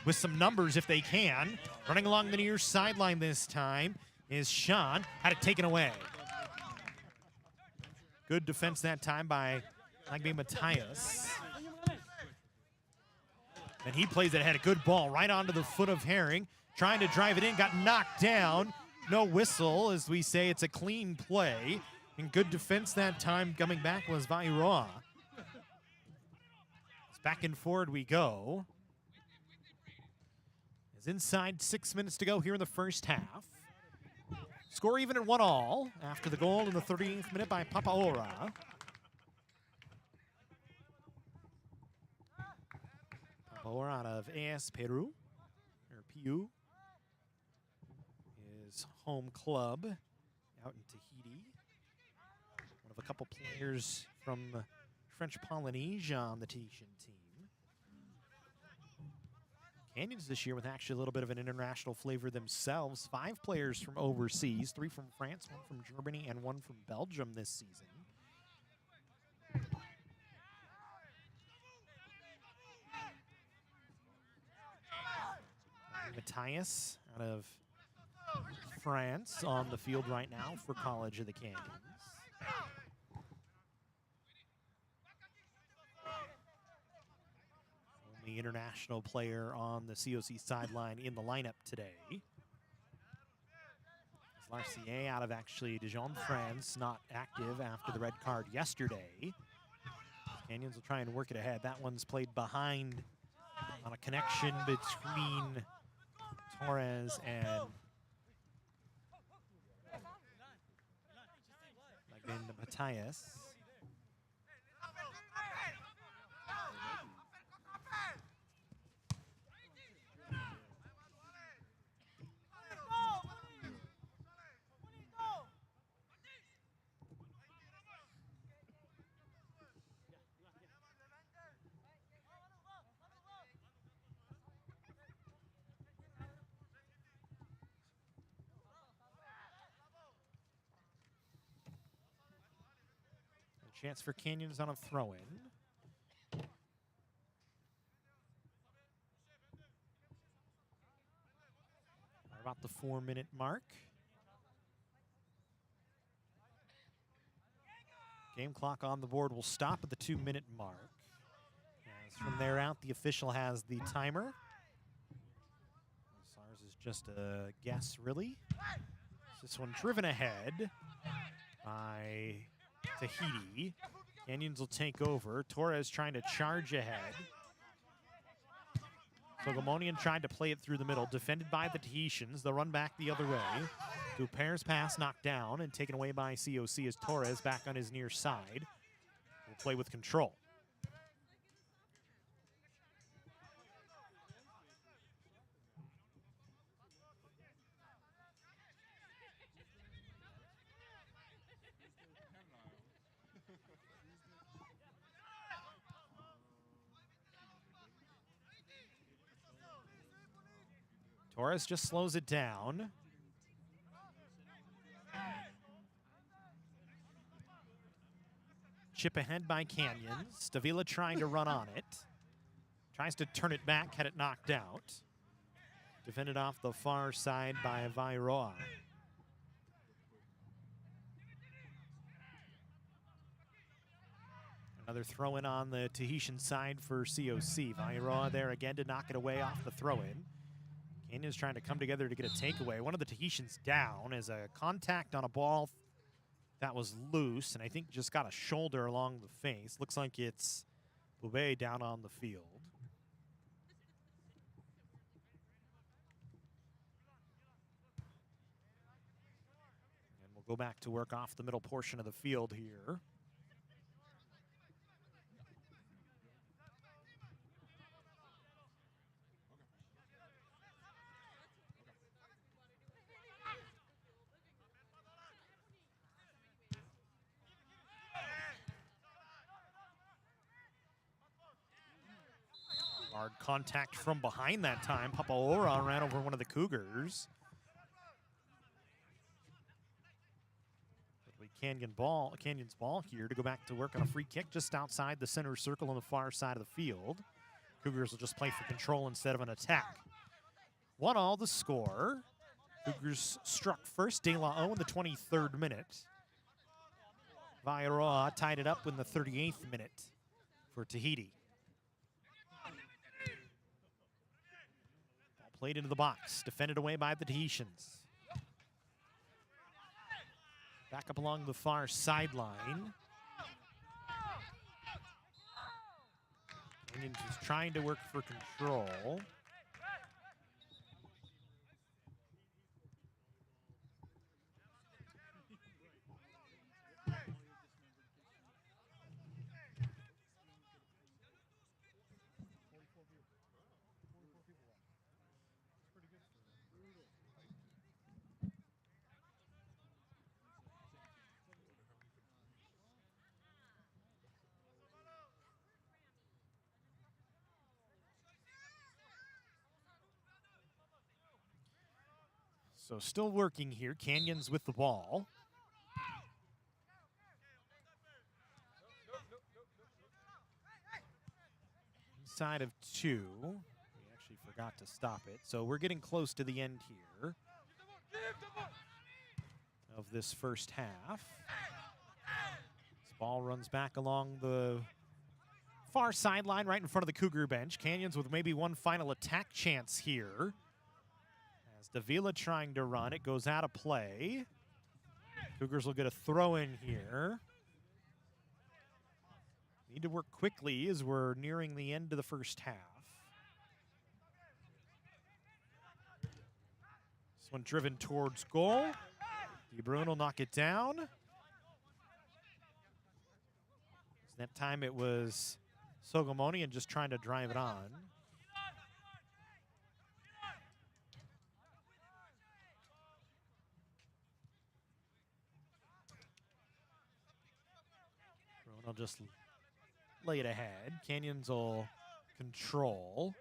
with some numbers if they can. Running along the near sideline this time is Sean. Had it taken away. Good defense that time by Matthias. And he plays it ahead. A good ball right onto the foot of Herring. Trying to drive it in, got knocked down. No whistle, as we say, it's a clean play. And good defense that time. Coming back was Vairoa. Back and forward we go. As inside 6 minutes to go here in the first half. Score even at 1-1 after the goal in the 38th minute by Papaora. Papaora out of AS Peru, or PU. His home club out in Tahiti. One of a couple players from French Polynesia on the Tahitian team. Canyons this year with actually a little bit of an international flavor themselves. 5 players from overseas, 3 from France, 1 from Germany, and 1 from Belgium this season. Matthias out of France on the field right now for College of the Canyons. Only international player on the COC sideline in the lineup today. Larcier out of actually Dijon, France, not active after the red card yesterday. Canyons will try and work it ahead. That one's played behind on a connection between Torres and Matthias. Chance for Canyons on a throw-in. About the 4-minute mark. Game clock on the board will stop at the 2-minute mark. As from there out, the official has the timer. SARS is just a guess, really. This one driven ahead by Tahiti. Canyons will take over. Torres trying to charge ahead. Sogomonian tried to play it through the middle, defended by the Tahitians. They'll run back the other way. Duperre's pass knocked down and taken away by COC as Torres back on his near side will play with control. Torres just slows it down. Chip ahead by Canyons. Davila trying to run on it. Tries to turn it back, had it knocked out. Defended off the far side by Vairoa. Another throw-in on the Tahitian side for COC. Vairoa there again to knock it away off the throw-in. Canyons trying to come together to get a takeaway. One of the Tahitians down as a contact on a ball that was loose, and I think just got a shoulder along the face. Looks like it's Boubet down on the field. And we'll go back to work off the middle portion of the field here. Hard contact from behind that time. Papaora ran over one of the Cougars. Canyons ball here to go back to work on a free kick just outside the center circle on the far side of the field. Cougars will just play for control instead of an attack. 1-1 the score. Cougars struck first. De La O in the 23rd minute. Vairoa tied it up in the 38th minute for Tahiti. Played into the box, defended away by the Tahitians. Back up along the far sideline. Canyons is trying to work for control. So still working here. Canyons with the ball. Inside of 2. We actually forgot to stop it. So we're getting close to the end here of this first half. This ball runs back along the far sideline right in front of the Cougar bench. Canyons with maybe one final attack chance here. Davila trying to run. It goes out of play. Cougars will get a throw in here. Need to work quickly as we're nearing the end of the first half. This one driven towards goal. DeBrun will knock it down. That time it was Sogomonian just trying to drive it on. I'll just lay it ahead. Canyons will control.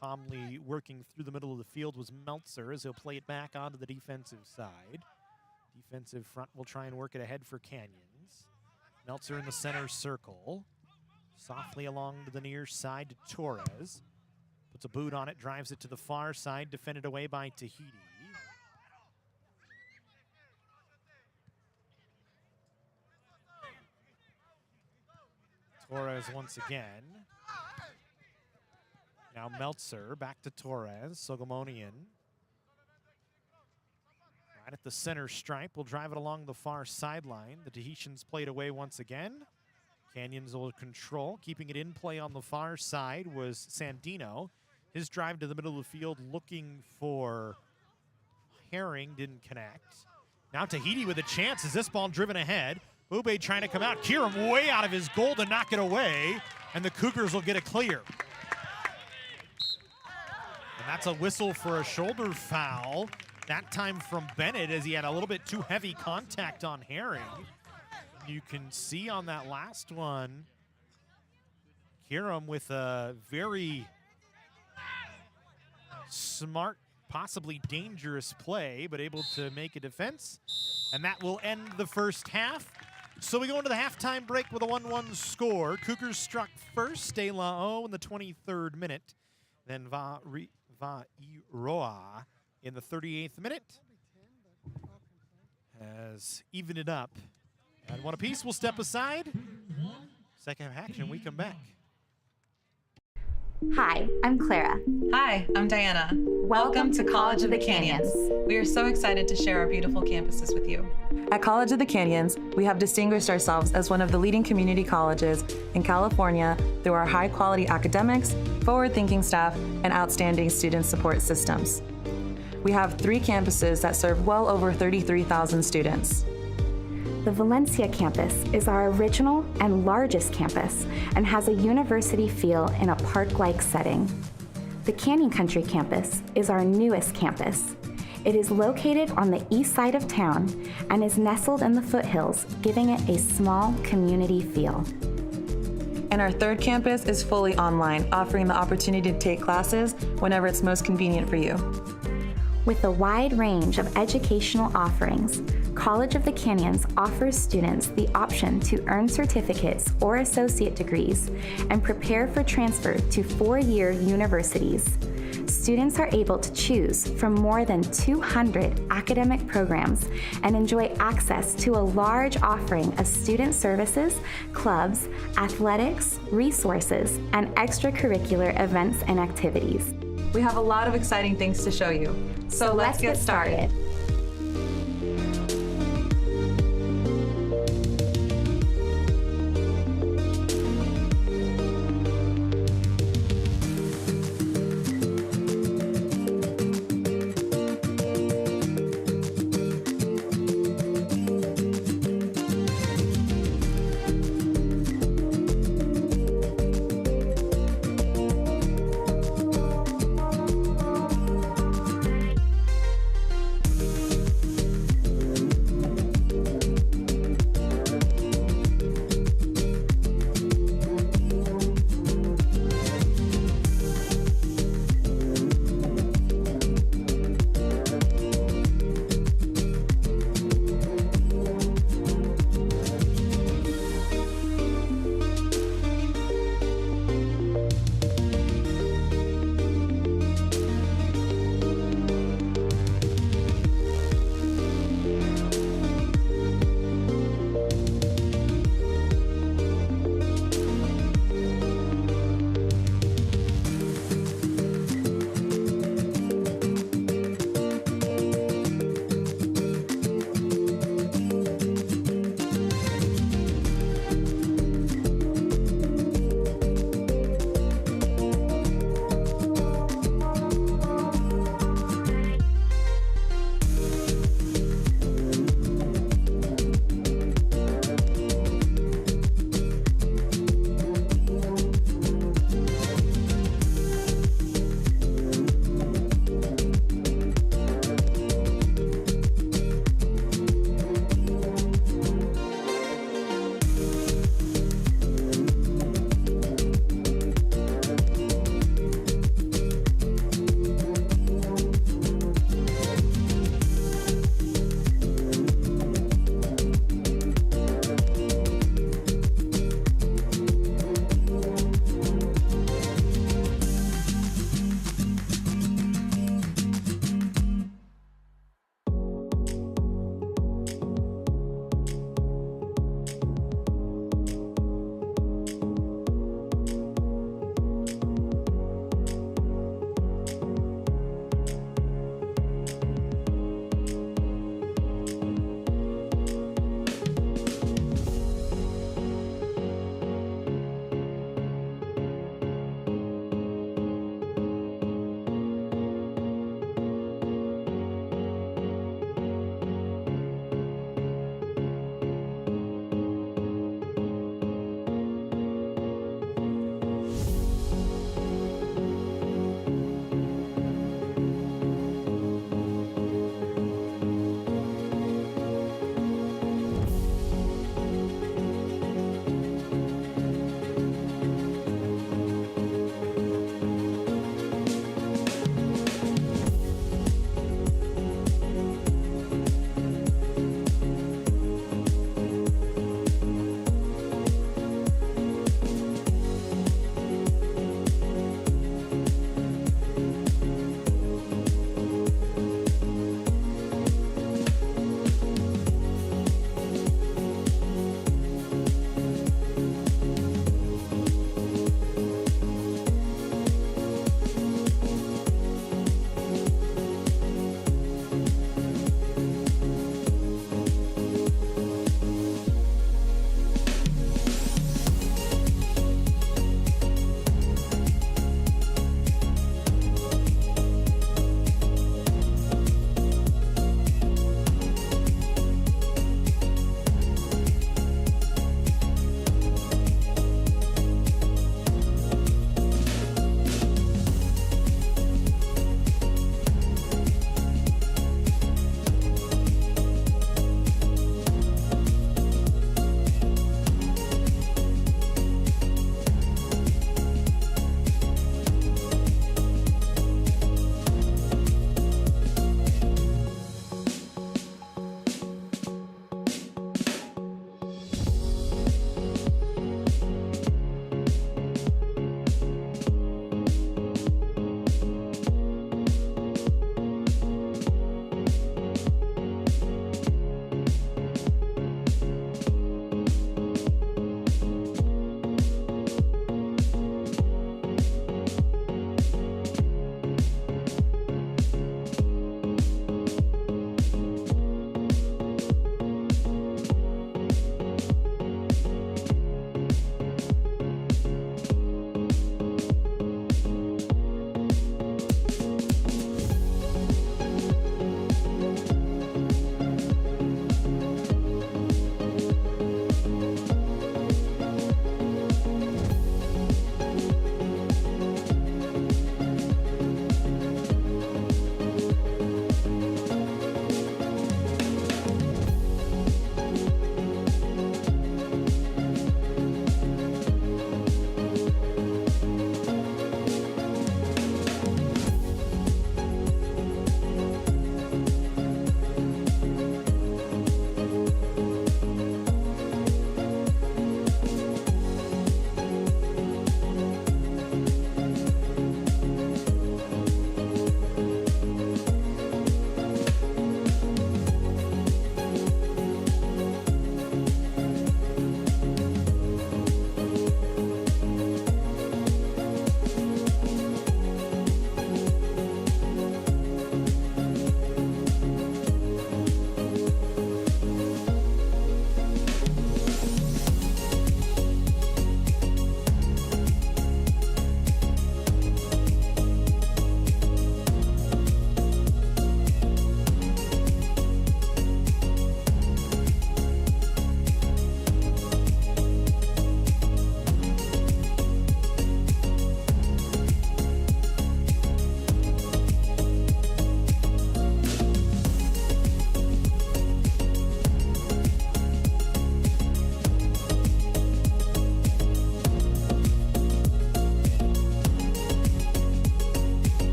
Calmly working through the middle of the field was Meltzer as he'll play it back onto the defensive side. Defensive front will try and work it ahead for Canyons. Meltzer in the center circle. Softly along to the near side to Torres. Puts a boot on it, drives it to the far side, defended away by Tahiti. Torres once again. Now Meltzer, back to Torres, Sogomonian. Right at the center stripe, will drive it along the far sideline. The Tahitians played away once again. Canyons will control, keeping it in play on the far side was Sandino. His drive to the middle of the field looking for Herring, didn't connect. Now Tahiti with a chance as this ball driven ahead. Ube trying to come out. Kiram way out of his goal to knock it away, and the Cougars will get a clear. And that's a whistle for a shoulder foul, that time from Bennett as he had a little bit too heavy contact on Herring. You can see on that last one, Kiram with a very smart, possibly dangerous play, but able to make a defense. And that will end the first half. So we go into the halftime break with a 1-1 score. Cougars struck first, De La O in the 23rd minute. Then Iroa in the 38th minute has evened it up. And one apiece, we'll step aside. Second half action, we come back. Hi, I'm Clara. Hi, I'm Diana. Welcome to College of the Canyons. We are so excited to share our beautiful campuses with you. At College of the Canyons, we have distinguished ourselves as one of the leading community colleges in California through our high-quality academics, forward-thinking staff, and outstanding student support systems. We have 3 campuses that serve well over 33,000 students. The Valencia campus is our original and largest campus and has a university feel in a park-like setting. The Canyon Country campus is our newest campus. It is located on the east side of town and is nestled in the foothills, giving it a small community feel. And our 3rd campus is fully online, offering the opportunity to take classes whenever it's most convenient for you. With a wide range of educational offerings, College of the Canyons offers students the option to earn certificates or associate degrees and prepare for transfer to 4-year universities. Students are able to choose from more than 200 academic programs and enjoy access to a large offering of student services, clubs, athletics, resources, and extracurricular events and activities. We have a lot of exciting things to show you. So let's get started.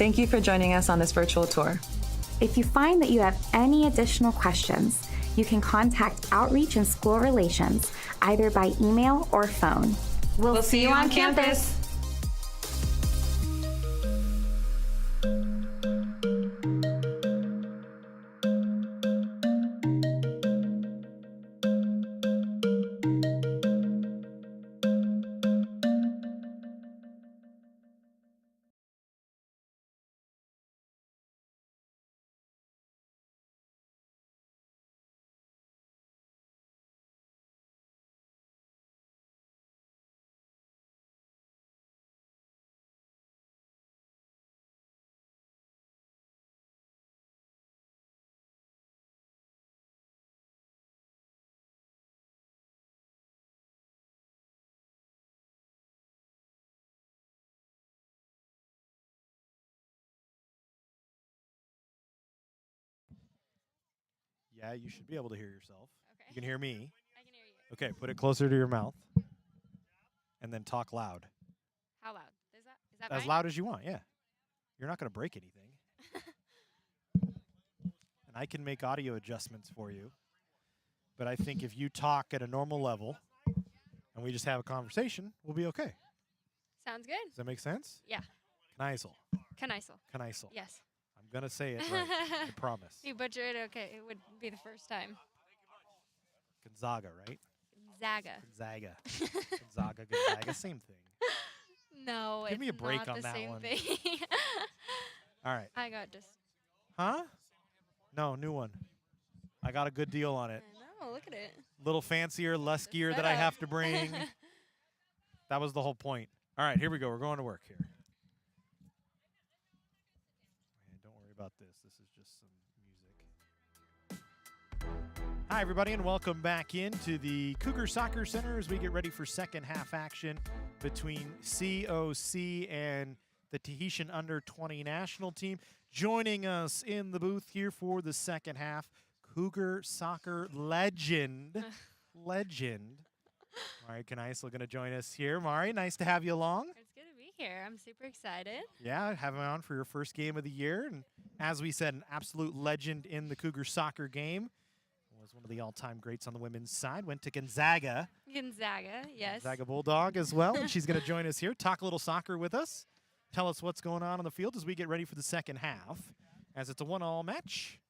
Thank you for joining us on this virtual tour. If you find that you have any additional questions, you can contact Outreach and School Relations either by email or phone. We'll see you on campus. Yeah, you should be able to hear yourself. Okay. You can hear me. I can hear you. Okay, put it closer to your mouth. And then talk loud. How loud? Is that As fine? loud as you want, yeah. You're not going to break anything. And I can make audio adjustments for you. But I think if you talk at a normal level and we just have a conversation, we'll be okay. Sounds good. Does that make sense? Yeah. Kneisel. Kneisel. Kneisel. Yes. I'm going to say it right. I promise. You butcher it, okay. It would be the first time. Gonzaga, right? Zaga. Gonzaga. Gonzaga, same thing. No, Give it's me a break not on the that same one. thing. All right. I got just. Huh? No, new one. I got a good deal on it. I know, look at it. Little fancier, less The gear that I setup. have to bring. That was the whole point. All right, here we go. We're going to work here. Don't worry about this. This is just some music. Hi, everybody, and welcome back into the Cougar Soccer Center as we get ready for second half action between COC and the Tahitian Under-20 National Team. Joining us in the booth here for the second half, Cougar Soccer legend, Mari Kneisel going to join us here. Mari, nice to have you along. It's good to be here. I'm super excited. Yeah, having you on for your first game of the year. And as we said, an absolute legend in the Cougar soccer game. Was one of the all-time greats on the women's side. Went to Gonzaga. Gonzaga, yes. Gonzaga Bulldog as well. And she's going to join us here, talk a little soccer with us. Tell us what's going on the field as we get ready for the second half, as it's a 1-1 match.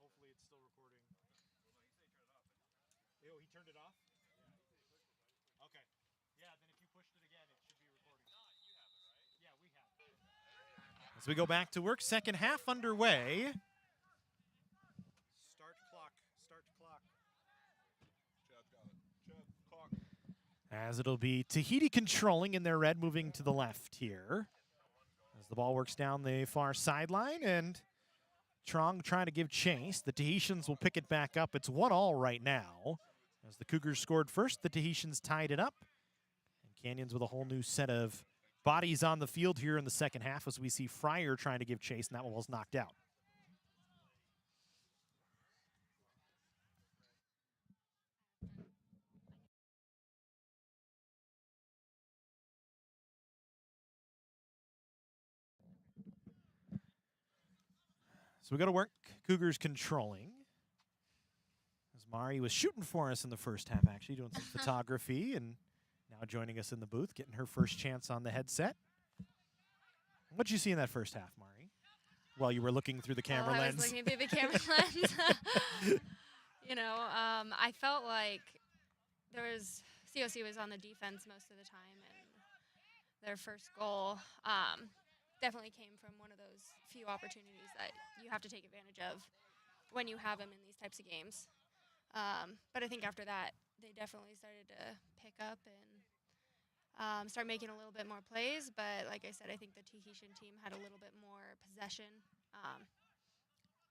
Hopefully it's still recording. Oh, he turned it off? Okay. Yeah, then if you pushed it again, it should be recording. Yeah, we have it. As we go back to work, second half underway. Start clock. As it'll be Tahiti controlling in their red, moving to the left here. As the ball works down the far sideline, and Trong trying to give chase. The Tahitians will pick it back up. It's 1-1 right now. As the Cougars scored first, the Tahitians tied it up. And Canyons with a whole new set of bodies on the field here in the second half as we see Fryer trying to give chase, and that one was knocked out. So we go to work. Cougars controlling. As Mari was shooting for us in the first half, actually, doing some photography, and now joining us in the booth, getting her first chance on the headset. What did you see in that first half, Mari? While you were looking through the camera lens. I was looking through the camera lens. I felt like COC was on the defense most of the time, and their first goal definitely came from one of those few opportunities that you have to take advantage of when you have them in these types of games. But I think after that, they definitely started to pick up and start making a little bit more plays. But like I said, I think the Tahitian team had a little bit more possession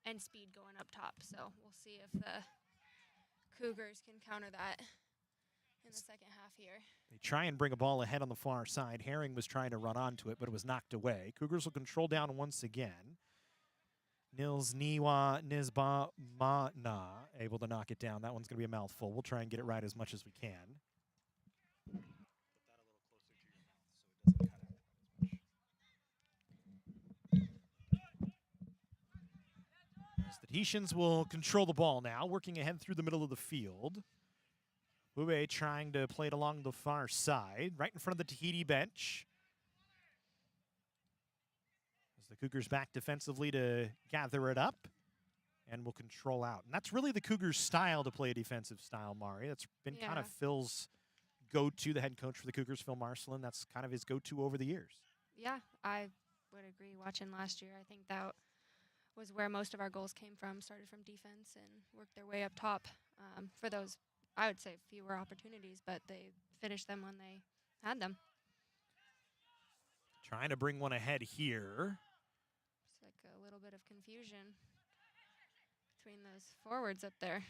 and speed going up top. So we'll see if the Cougars can counter that in the second half here. They try and bring a ball ahead on the far side. Herring was trying to run onto it, but it was knocked away. Cougars will control down once again. Nils Niwa Nizba Mana able to knock it down. That one's going to be a mouthful. We'll try and get it right as much as we can. Tahitians will control the ball now, working ahead through the middle of the field. Bube trying to play it along the far side, right in front of the Tahiti bench. As the Cougars back defensively to gather it up and will control out. And that's really the Cougars' style to play a defensive style, Mari. That's been kind of Phil's go-to, the head coach for the Cougars, Phil Marcelin. That's kind of his go-to over the years. Yeah, I would agree. Watching last year, I think that was where most of our goals came from. Started from defense and worked their way up top for those, I would say, fewer opportunities, but they finished them when they had them. Trying to bring one ahead here. It's like a little bit of confusion between those forwards up there.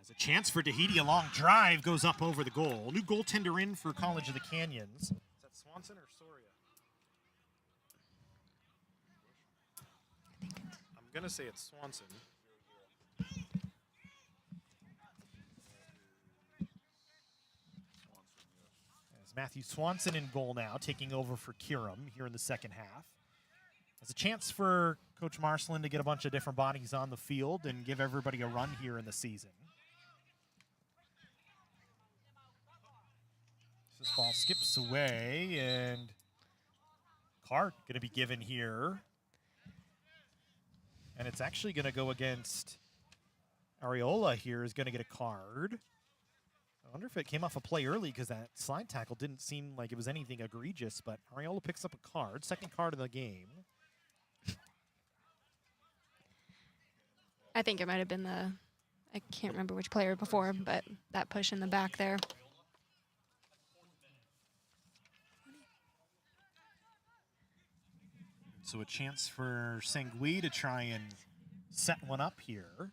As a chance for Tahiti, a long drive goes up over the goal. New goaltender in for College of the Canyons. Is that Swanson or Soria? I'm going to say it's Swanson. As Matthew Swanson in goal now, taking over for Kiram here in the second half. As a chance for Coach Marcelin to get a bunch of different bodies on the field and give everybody a run here in the season. This ball skips away, and card going to be given here. And it's actually going to go against Areola here, is going to get a card. I wonder if it came off a play early because that slide tackle didn't seem like it was anything egregious, but Areola picks up a card, second card of the game. I think it might have been I can't remember which player before, but that push in the back there. So a chance for Sangui to try and set one up here.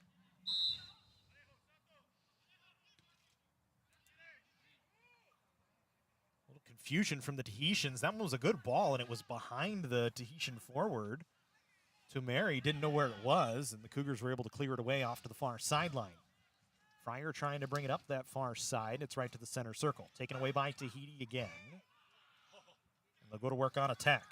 A little confusion from the Tahitians. That one was a good ball, and it was behind the Tahitian forward. Tumeri didn't know where it was, and the Cougars were able to clear it away off to the far sideline. Fryer trying to bring it up that far side. It's right to the center circle. Taken away by Tahiti again. And they'll go to work on attack.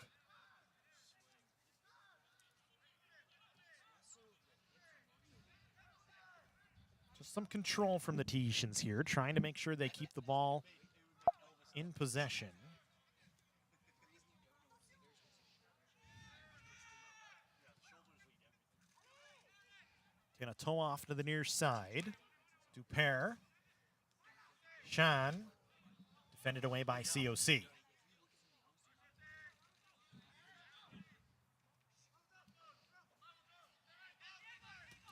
Some control from the Tahitians here, trying to make sure they keep the ball in possession. Going to toe off to the near side. Dupere. Shan. Defended away by COC.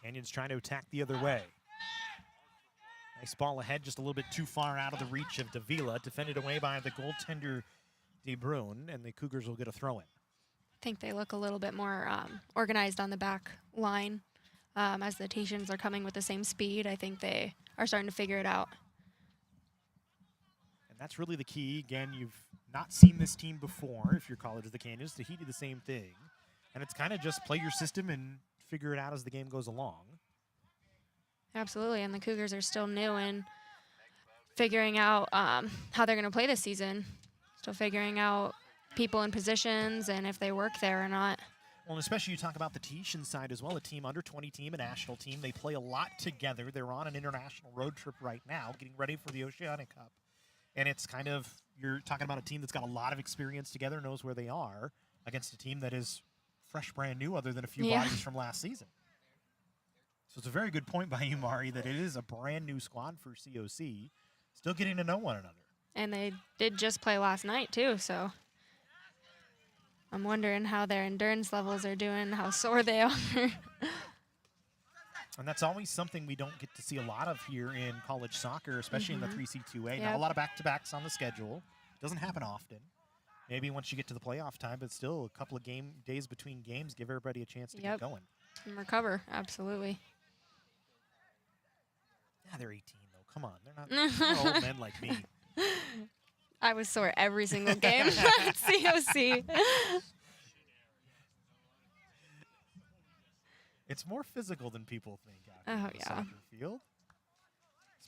Canyons trying to attack the other way. Nice ball ahead, just a little bit too far out of the reach of Davila. Defended away by the goaltender, De Bruyne, and the Cougars will get a throw-in. I think they look a little bit more organized on the back line as the Tahitians are coming with the same speed. I think they are starting to figure it out. And that's really the key. Again, you've not seen this team before if you're College of the Canyons. Tahiti, the same thing. And it's kind of just play your system and figure it out as the game goes along. Absolutely, and the Cougars are still new in figuring out how they're going to play this season. Still figuring out people in positions and if they work there or not. Well, and especially you talk about the Tahitian side as well, a team, under 20 team, a national team. They play a lot together. They're on an international road trip right now, getting ready for the Oceanic Cup. And it's kind of, you're talking about a team that's got a lot of experience together, knows where they are, against a team that is fresh, brand new, other than a few bodies from last season. So it's a very good point by you, Mari, that it is a brand new squad for COC, still getting to know one another. And they did just play last night, too, so I'm wondering how their endurance levels are doing, how sore they are. And that's always something we don't get to see a lot of here in college soccer, especially in the 3C2A. Not a lot of back-to-backs on the schedule. Doesn't happen often. Maybe once you get to the playoff time, but still a couple of days between games, give everybody a chance to get going. And recover, absolutely. Yeah, they're 18, though. Come on. They're not old men like me. I was sore every single game at COC. It's more physical than people think out here on the soccer field.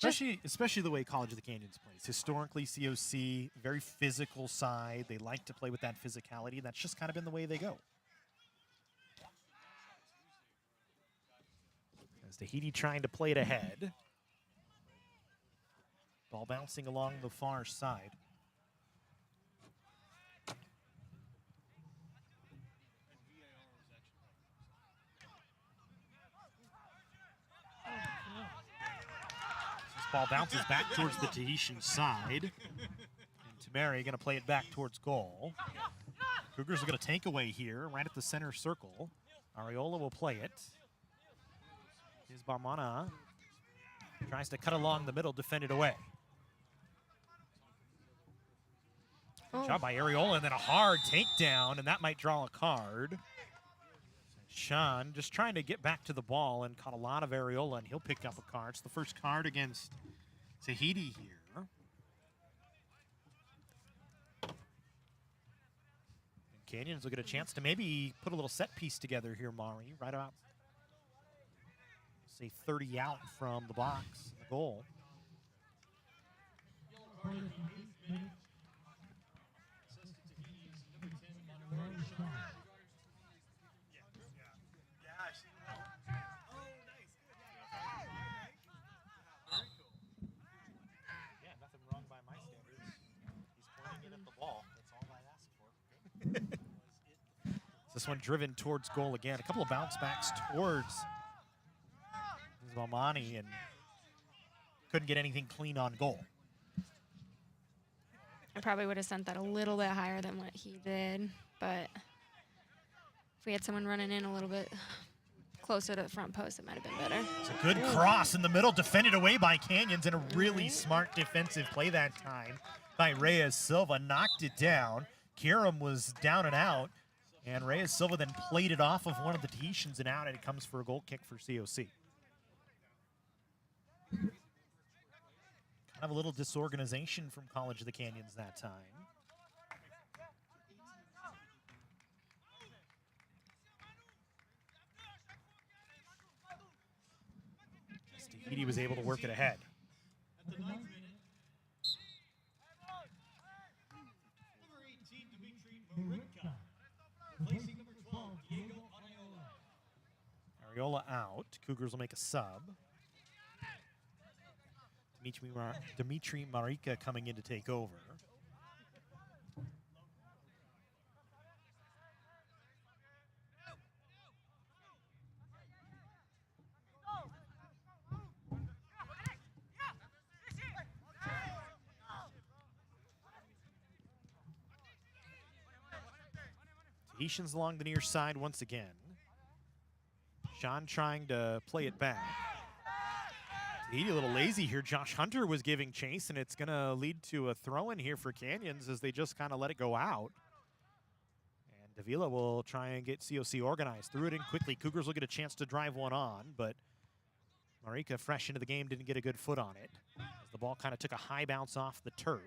Especially the way College of the Canyons plays. Historically, COC, very physical side. They like to play with that physicality. That's just kind of been the way they go. As Tahiti trying to play it ahead. Ball bouncing along the far side. This ball bounces back towards the Tahitian side. And Tamari going to play it back towards goal. Cougars are going to take away here, right at the center circle. Ariola will play it. Here's Barmana. Tries to cut along the middle, defended away. Good job by Ariola, and then a hard takedown, and that might draw a card. Sean just trying to get back to the ball and caught a lot of Ariola, and he'll pick up a card. It's the first card against Tahiti here. And Canyons will get a chance to maybe put a little set piece together here, Mari, right about, say, 30 out from the box, the goal. This one driven towards goal again. A couple of bounce backs towards Zalmani and couldn't get anything clean on goal. I probably would have sent that a little bit higher than what he did, but if we had someone running in a little bit closer to the front post, it might have been better. It's a good cross in the middle, defended away by Canyons, and a really smart defensive play that time by Reyes Silva. Knocked it down. Kiram was down and out, and Reyes Silva then played it off of one of the Tahitians and out, and it comes for a goal kick for COC. Kind of a little disorganization from College of the Canyons that time. Tahiti was able to work it ahead. Ariola out. Cougars will make a sub. Dimitri Marika coming in to take over. Tahitians along the near side once again. Sean trying to play it back. Tahiti a little lazy here. Josh Hunter was giving chase, and it's going to lead to a throw-in here for Canyons as they just kind of let it go out. And Davila will try and get COC organized. Threw it in quickly. Cougars will get a chance to drive one on, but Marika, fresh into the game, didn't get a good foot on it as the ball kind of took a high bounce off the turf.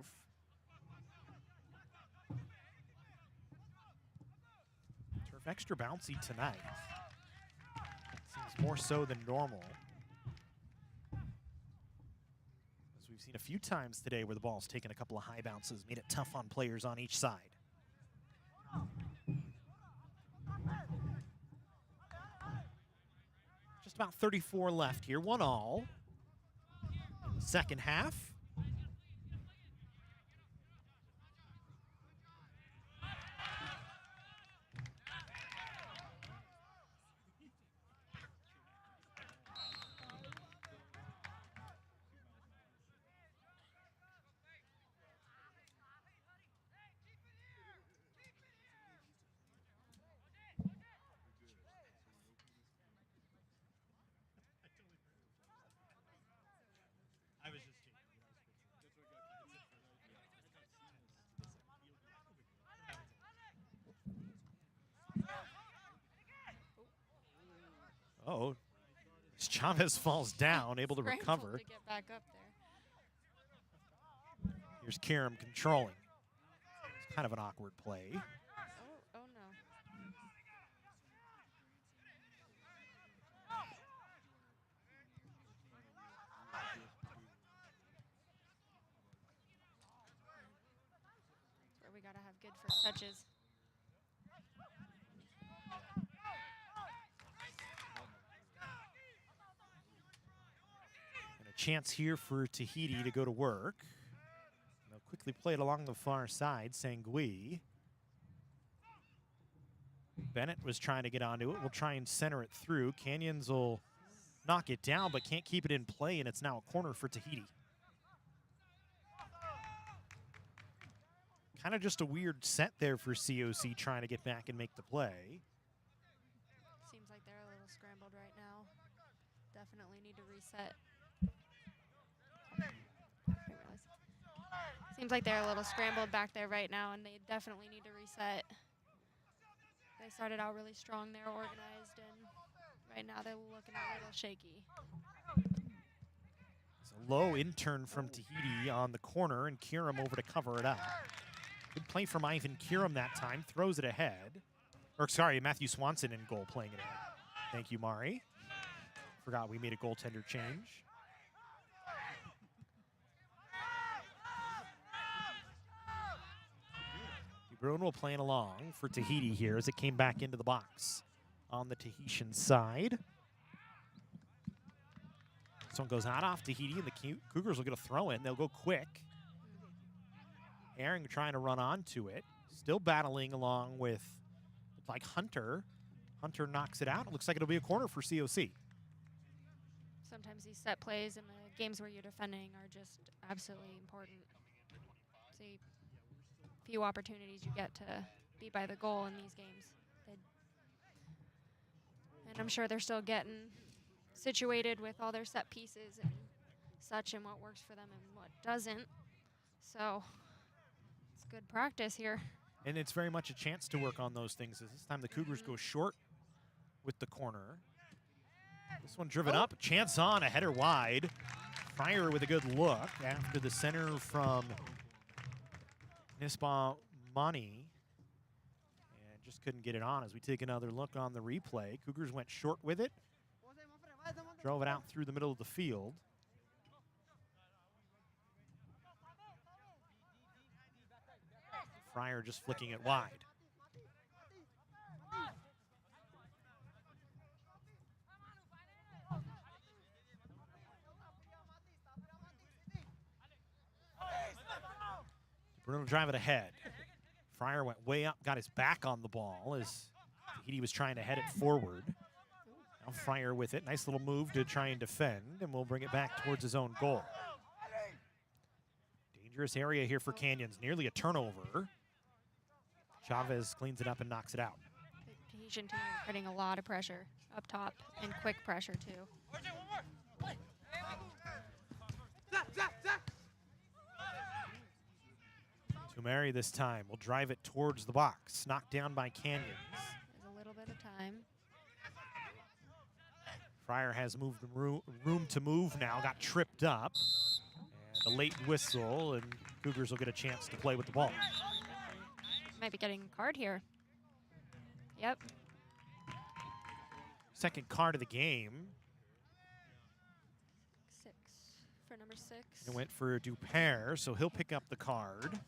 Turf extra bouncy tonight. Seems more so than normal. As we've seen a few times today where the ball's taken a couple of high bounces, made it tough on players on each side. Just about 34 left here, 1-1 in the second half. Oh, Chavez falls down, able to recover. To get back up there. Here's Kiram controlling. It's kind of an awkward play. Oh no. good for touches. And a chance here for Tahiti to go to work. They'll quickly play it along the far side, Sangui. Bennett was trying to get onto it. We'll try and center it through. Canyons will knock it down, but can't keep it in play, and it's now a corner for Tahiti. Kind of just a weird set there for COC trying to get back and make the play. Seems like they're a little scrambled right now. Definitely need to reset. Seems like they're a little scrambled back there right now, and they definitely need to reset. They started out really strong there, organized, and right now they're looking a little shaky. It's a low in-turn from Tahiti on the corner, and Kiram over to cover it up. Good play from Ivan Kiram that time, throws it ahead. Or sorry, Matthew Swanson in goal playing it ahead. Thank you, Mari. Forgot we made a goaltender change. Bruin will play it along for Tahiti here as it came back into the box on the Tahitian side. This one goes out off Tahiti, and the Cougars will get a throw in. They'll go quick. Aaron trying to run onto it. Still battling along with, looks like Hunter. Hunter knocks it out. It looks like it'll be a corner for COC. Sometimes these set plays in the games where you're defending are just absolutely important. See, few opportunities you get to be by the goal in these games. And I'm sure they're still getting situated with all their set pieces and such, and what works for them and what doesn't. So it's good practice here. And it's very much a chance to work on those things. This time the Cougars go short with the corner. This one driven up, chance on, a header wide. Fryer with a good look after the center from Nisba Mani. And just couldn't get it on as we take another look on the replay. Cougars went short with it. Drove it out through the middle of the field. Fryer just flicking it wide. Bruno drive it ahead. Fryer went way up, got his back on the ball as he was trying to head it forward. Now Fryer with it. Nice little move to try and defend, and we'll bring it back towards his own goal. Dangerous area here for Canyons. Nearly a turnover. Chavez cleans it up and knocks it out. The Tahitian team is putting a lot of pressure up top, and quick pressure too. Tumeri this time will drive it towards the box. Knocked down by Canyons. There's a little bit of time. Fryer has moved room to move now. Got tripped up. And a late whistle, and Cougars will get a chance to play with the ball. Might be getting a card here. Yep. Second card of the game. 6 for number 6. It went for Dupere, so he'll pick up the card.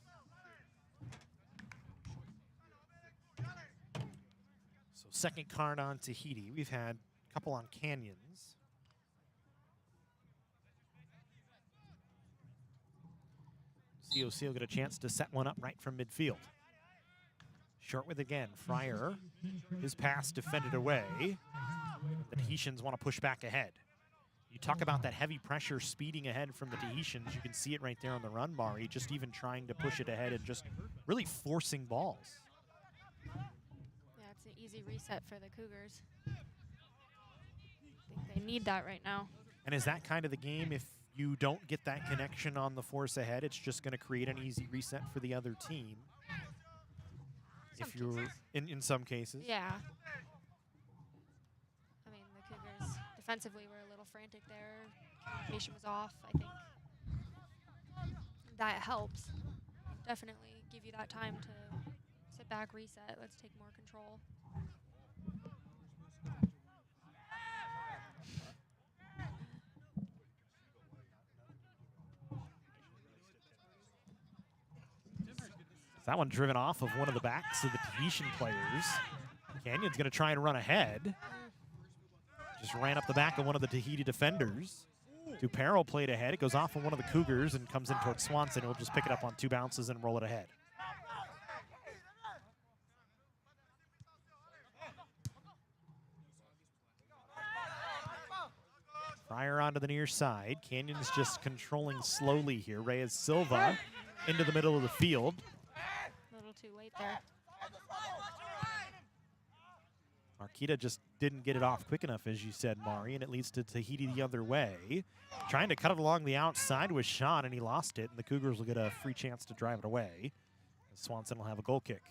So second card on Tahiti. We've had a couple on Canyons. COC will get a chance to set one up right from midfield. Short with again, Fryer. His pass defended away. The Tahitians want to push back ahead. You talk about that heavy pressure speeding ahead from the Tahitians. You can see it right there on the run, Mari, just even trying to push it ahead and just really forcing balls. Yeah, it's an easy reset for the Cougars. I think they need that right now. And is that kind of the game? If you don't get that connection on the force ahead, it's just going to create an easy reset for the other team. If you're in some cases. Yeah. I mean, the Cougars defensively were a little frantic there. Communication was off. I think that helps. Definitely give you that time to sit back, reset. Let's take more control. That one driven off of one of the backs of the Tahitian players. Canyon's going to try and run ahead. Just ran up the back of one of the Tahiti defenders. Dupero played ahead. It goes off of one of the Cougars and comes in towards Swanson. He'll just pick it up on 2 bounces and roll it ahead. Fryer onto the near side. Canyon's just controlling slowly here. Reyes Silva into the middle of the field. A little too late there. Marquita just didn't get it off quick enough, as you said, Mari, and it leads to Tahiti the other way. Trying to cut it along the outside was Sean, and he lost it, and the Cougars will get a free chance to drive it away. Swanson will have a goal kick.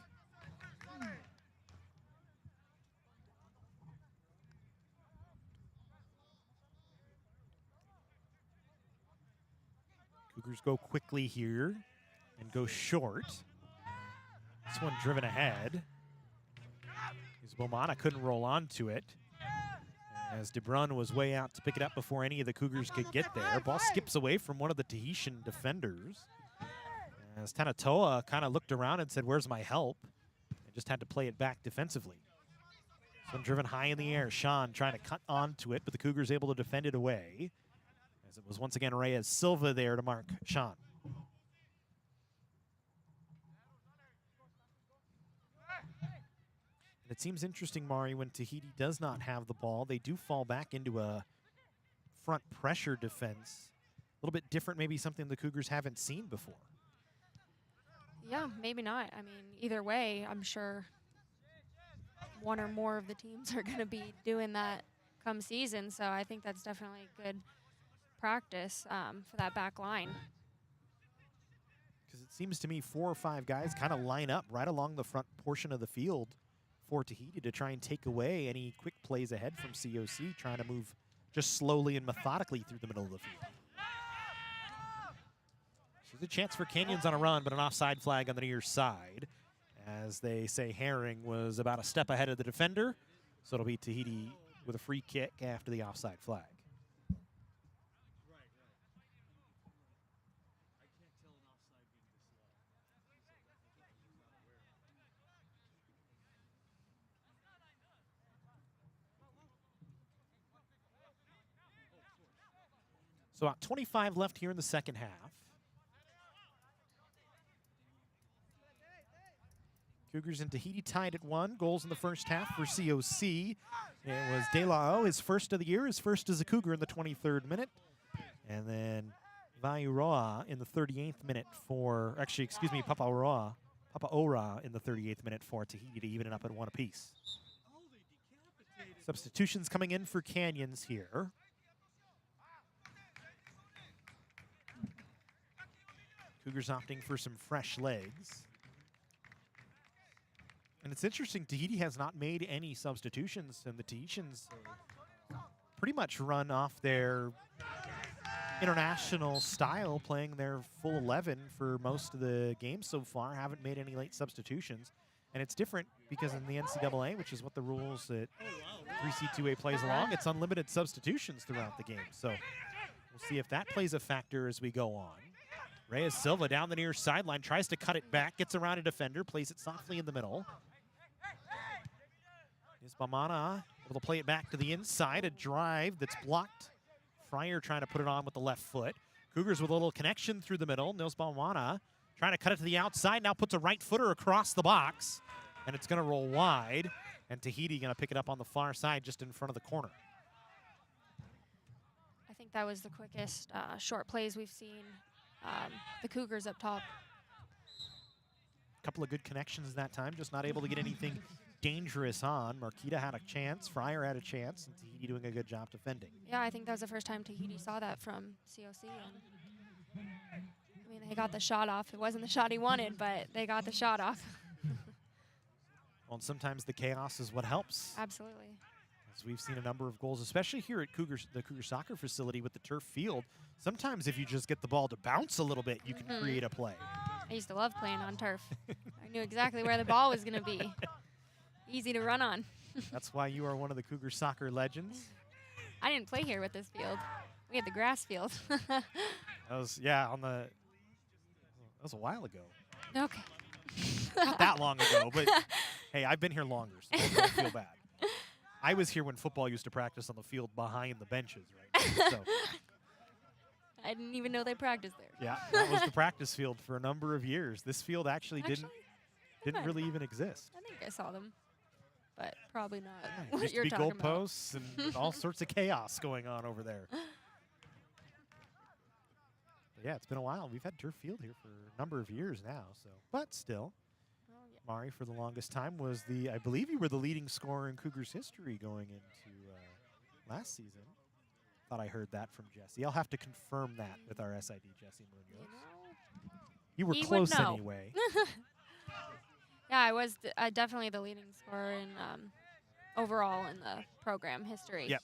Cougars go quickly here and go short. This one driven ahead. Bomana couldn't roll onto it as DeBrun was way out to pick it up before any of the Cougars could get there. Ball skips away from one of the Tahitian defenders as Tanatoa kind of looked around and said, "Where's my help?" and just had to play it back defensively. This one driven high in the air. Sean trying to cut onto it, but the Cougars able to defend it away as it was once again Reyes Silva there to mark Sean. It seems interesting, Mari, when Tahiti does not have the ball, they do fall back into a front pressure defense. A little bit different, maybe something the Cougars haven't seen before. Yeah, maybe not. I mean, either way, I'm sure one or more of the teams are going to be doing that come season. So I think that's definitely good practice for that back line. Because it seems to me 4 or 5 guys kind of line up right along the front portion of the field for Tahiti to try and take away any quick plays ahead from COC, trying to move just slowly and methodically through the middle of the field. So there's a chance for Canyons on a run, but an offside flag on the near side. As they say, Herring was about a step ahead of the defender, so it'll be Tahiti with a free kick after the offside flag. So about 25 left here in the second half. Cougars and Tahiti tied at 1. Goals in the first half for COC. It was De La O, his first of the year, his first as a Cougar in the 23rd minute. And then Vaiuroa in the 38th minute for, actually, excuse me, Papaora in the 38th minute for Tahiti to even it up at 1 apiece. Substitutions coming in for Canyons here. Cougars opting for some fresh legs. And it's interesting, Tahiti has not made any substitutions, and the Tahitians pretty much run off their international style, playing their full 11 for most of the games so far, haven't made any late substitutions. And it's different because in the NCAA, which is what the rules that 3C2A plays along, it's unlimited substitutions throughout the game. So we'll see if that plays a factor as we go on. Reyes Silva down the near sideline, tries to cut it back, gets around a defender, plays it softly in the middle. Is Bamana able to play it back to the inside, a drive that's blocked. Fryer trying to put it on with the left foot. Cougars with a little connection through the middle. Nils Bamana trying to cut it to the outside, now puts a right footer across the box, and it's gonna roll wide, and Tahiti gonna pick it up on the far side just in front of the corner. I think that was the quickest short plays we've seen. The Cougars up top. A couple of good connections that time, just not able to get anything dangerous on. Marquita had a chance, Fryer had a chance, and Tahiti doing a good job defending. Yeah, I think that was the first time Tahiti saw that from COC. And I mean, they got the shot off. It wasn't the shot he wanted, but they got the shot off. Well, and sometimes the chaos is what helps. Absolutely. As we've seen a number of goals, especially here at the Cougar soccer facility with the turf field. Sometimes if you just get the ball to bounce a little bit, you can create a play. I used to love playing on turf. I knew exactly where the ball was going to be. Easy to run on. That's why you are one of the Cougar soccer legends. I didn't play here with this field. We had the grass field. That was, yeah, that was a while ago. Okay. Not that long ago, but hey, I've been here longer, so don't feel bad. I was here when football used to practice on the field behind the benches, right? So I didn't even know they practiced there. yeah, that was the practice field for a number of years. This field actually didn't really even exist. I think I saw them, but probably not Yeah, what used you're to be talking about. goalposts and all sorts of chaos going on over there. But yeah, it's been a while. We've had turf field here for a number of years now, so but still. Oh, yeah. Mari, for the longest time, was I believe you were the leading scorer in Cougars history going into last season. Thought I heard that from Jesse. I'll have to confirm that with our SID, Jesse Munoz. You were He would close know. anyway. Yeah, I was definitely the leading scorer in overall in the program history. Yep.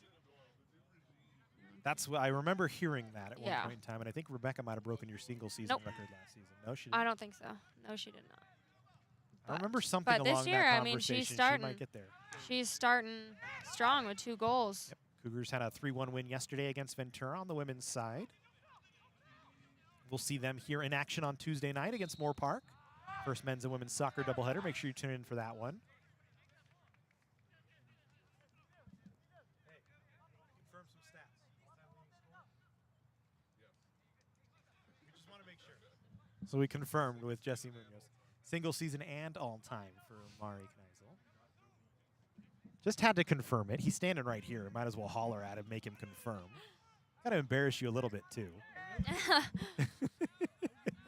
That's what I remember hearing that at one Yeah. point in time, and I think Rebecca might have broken your single season Nope. record last season. No, she didn't. I don't think so. No, she did not. I remember something but this along year, that I mean, conversation. she's starting. She might get there. She's starting strong with 2 goals. Yep. Cougars had a 3-1 win yesterday against Ventura on the women's side. We'll see them here in action on Tuesday night against Moore Park. First men's and women's soccer doubleheader. Make sure you tune in for that one. Confirm some stats. We just want to make sure. So we confirmed with Jesse Munoz. Single season and all-time for Mari Kneisel. Just had to confirm it. He's standing right here. Might as well holler at him, make him confirm. Got to embarrass you a little bit, too.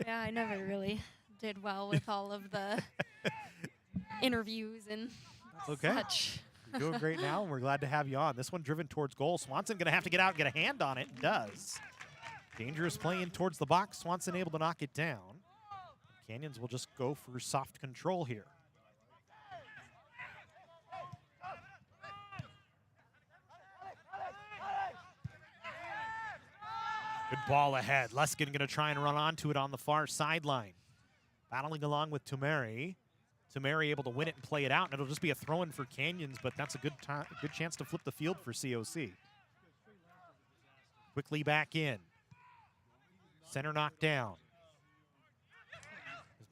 Yeah, I never really did well with all of the interviews and Okay. such. You're doing great now, and we're glad to have you on. This one driven towards goal. Swanson going to have to get out and get a hand on it. And does. Dangerous play in towards the box. Swanson able to knock it down. Canyons will just go for soft control here. Good ball ahead. Luskin going to try and run onto it on the far sideline. Battling along with Tumeri. Tumeri able to win it and play it out, and it'll just be a throw-in for Canyons, but that's a good chance to flip the field for COC. Quickly back in. Center knocked down.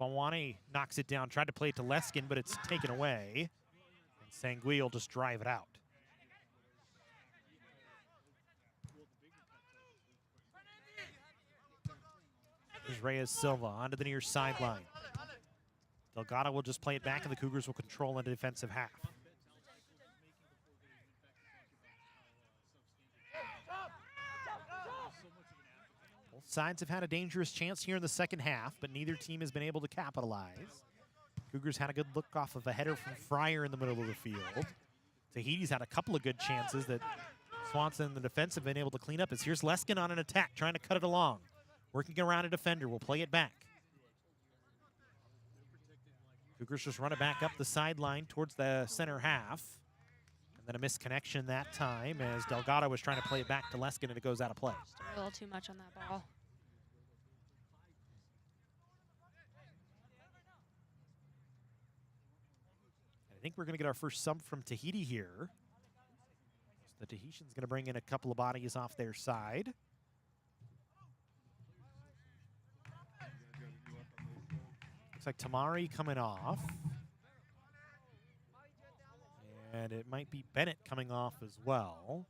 Balwani knocks it down, tried to play it to Leskin, but it's taken away. And Sangui will just drive it out. Here's Reyes Silva onto the near sideline. Delgado will just play it back, and the Cougars will control in the defensive half. Both sides have had a dangerous chance here in the second half, but neither team has been able to capitalize. Cougars had a good look off of a header from Fryer in the middle of the field. Tahiti's had a couple of good chances that Swanson and the defense have been able to clean up. As here's Leskin on an attack, trying to cut it along. Working around a defender, will play it back. Cougars just run it back up the sideline towards the center half. And then a missed connection that time as Delgado was trying to play it back to Leskin, and it goes out of play. Just a little too much on that ball. I think we're going to get our first sub from Tahiti here. The Tahitian's going to bring in a couple of bodies off their side. Looks like Tamari coming off. And it might be Bennett coming off as well.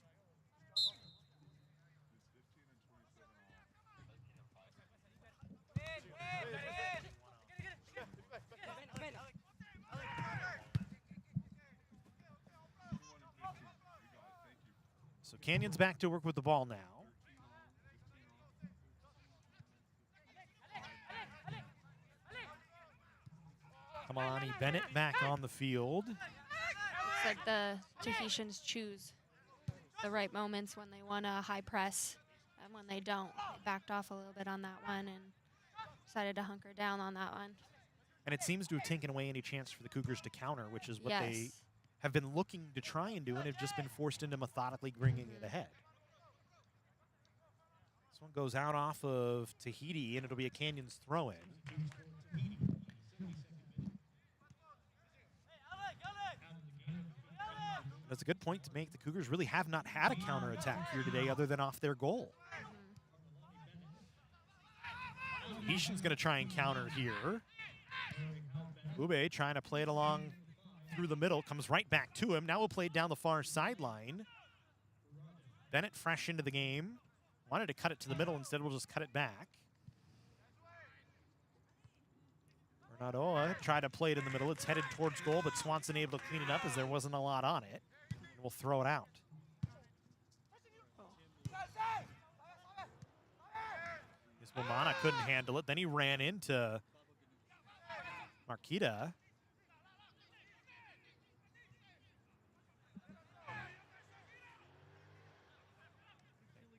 So Canyon's back to work with the ball now. Kamalani Bennett back on the field. It's like the Tahitians choose the right moments when they want a high press and when they don't. They backed off a little bit on that one and decided to hunker down on that one. And it seems to have taken away any chance for the Cougars to counter, which is what Yes. they have been looking to try and do, and have just been forced into methodically bringing it ahead. This one goes out off of Tahiti, and it'll be a Canyons throw-in. That's a good point to make. The Cougars really have not had a counterattack here today other than off their goal. Tahitian's going to try and counter here. Ube trying to play it along through the middle, comes right back to him. Now we'll play it down the far sideline. Bennett fresh into the game. Wanted to cut it to the middle, instead we'll just cut it back. Bernardoa tried to play it in the middle. It's headed towards goal, but Swanson able to clean it up as there wasn't a lot on it. And we'll throw it out. Womana couldn't handle it. Then he ran into Marquita.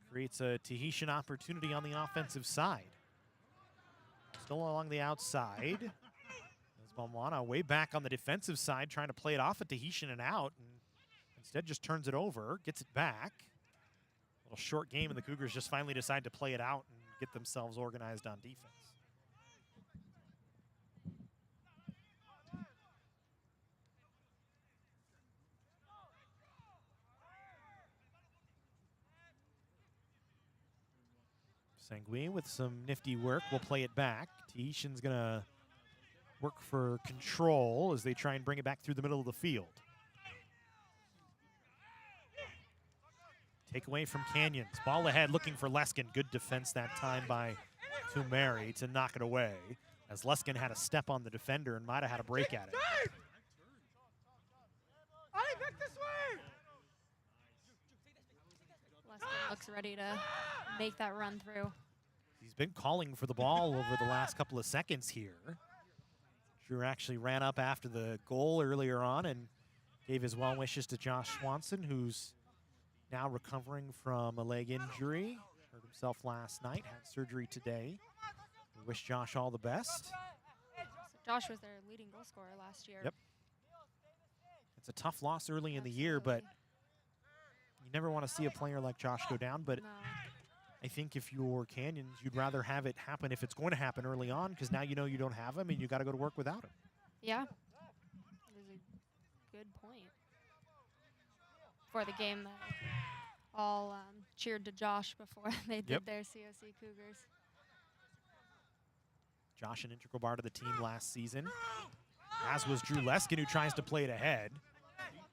Creates a Tahitian opportunity on the offensive side. Still along the outside. As Womana way back on the defensive side, trying to play it off at Tahitian and out. And instead just turns it over, gets it back. A little short game, and the Cougars just finally decide to play it out and get themselves organized on defense. Sanguine with some nifty work will play it back. Tahitian's gonna work for control as they try and bring it back through the middle of the field. Take away from Canyons. Ball ahead, looking for Leskin. Good defense that time by Tumeri to knock it away, as Leskin had a step on the defender and might have had a break at it. Leskin looks ready to make that run through. He's been calling for the ball over the last couple of seconds here. Drew actually ran up after the goal earlier on and gave his well wishes to Josh Swanson, who's now recovering from a leg injury. Hurt himself last night, had surgery today. We wish Josh all the best. So Josh was their leading goal scorer last year. Yep. It's a tough loss early in the year, but you never want to see a player like Josh go down. But No. I think if you're Canyons, you'd rather have it happen if it's going to happen early on, because now you know you don't have him and you got to go to work without him. Yeah. It was a good point. For the game that all cheered to Josh before they did their COC Cougars. Josh, an integral part of the team last season, as was Drew Leskin, who tries to play it ahead.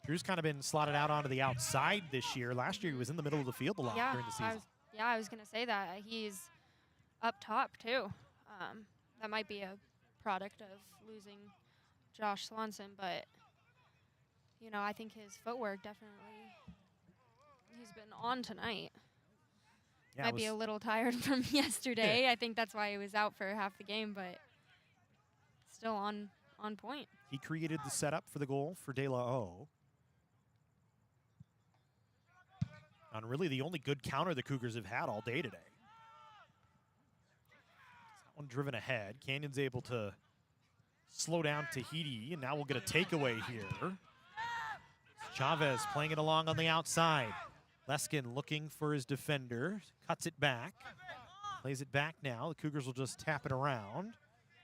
Drew's kind of been slotted out onto the outside this year. Last year, he was in the middle of the field a lot during the season. I was going to say that. He's up top, too. That might be a product of losing Josh Swanson, but, you know, I think his footwork definitely, he's been on tonight. Yeah, might be a little tired from yesterday. I think that's why he was out for half the game, but still on point. He created the setup for the goal for De La O. On really the only good counter the Cougars have had all day today. That one driven ahead. Canyon's able to slow down Tahiti, and now we'll get a takeaway here. Chavez playing it along on the outside. Leskin looking for his defender, cuts it back, plays it back now. The Cougars will just tap it around.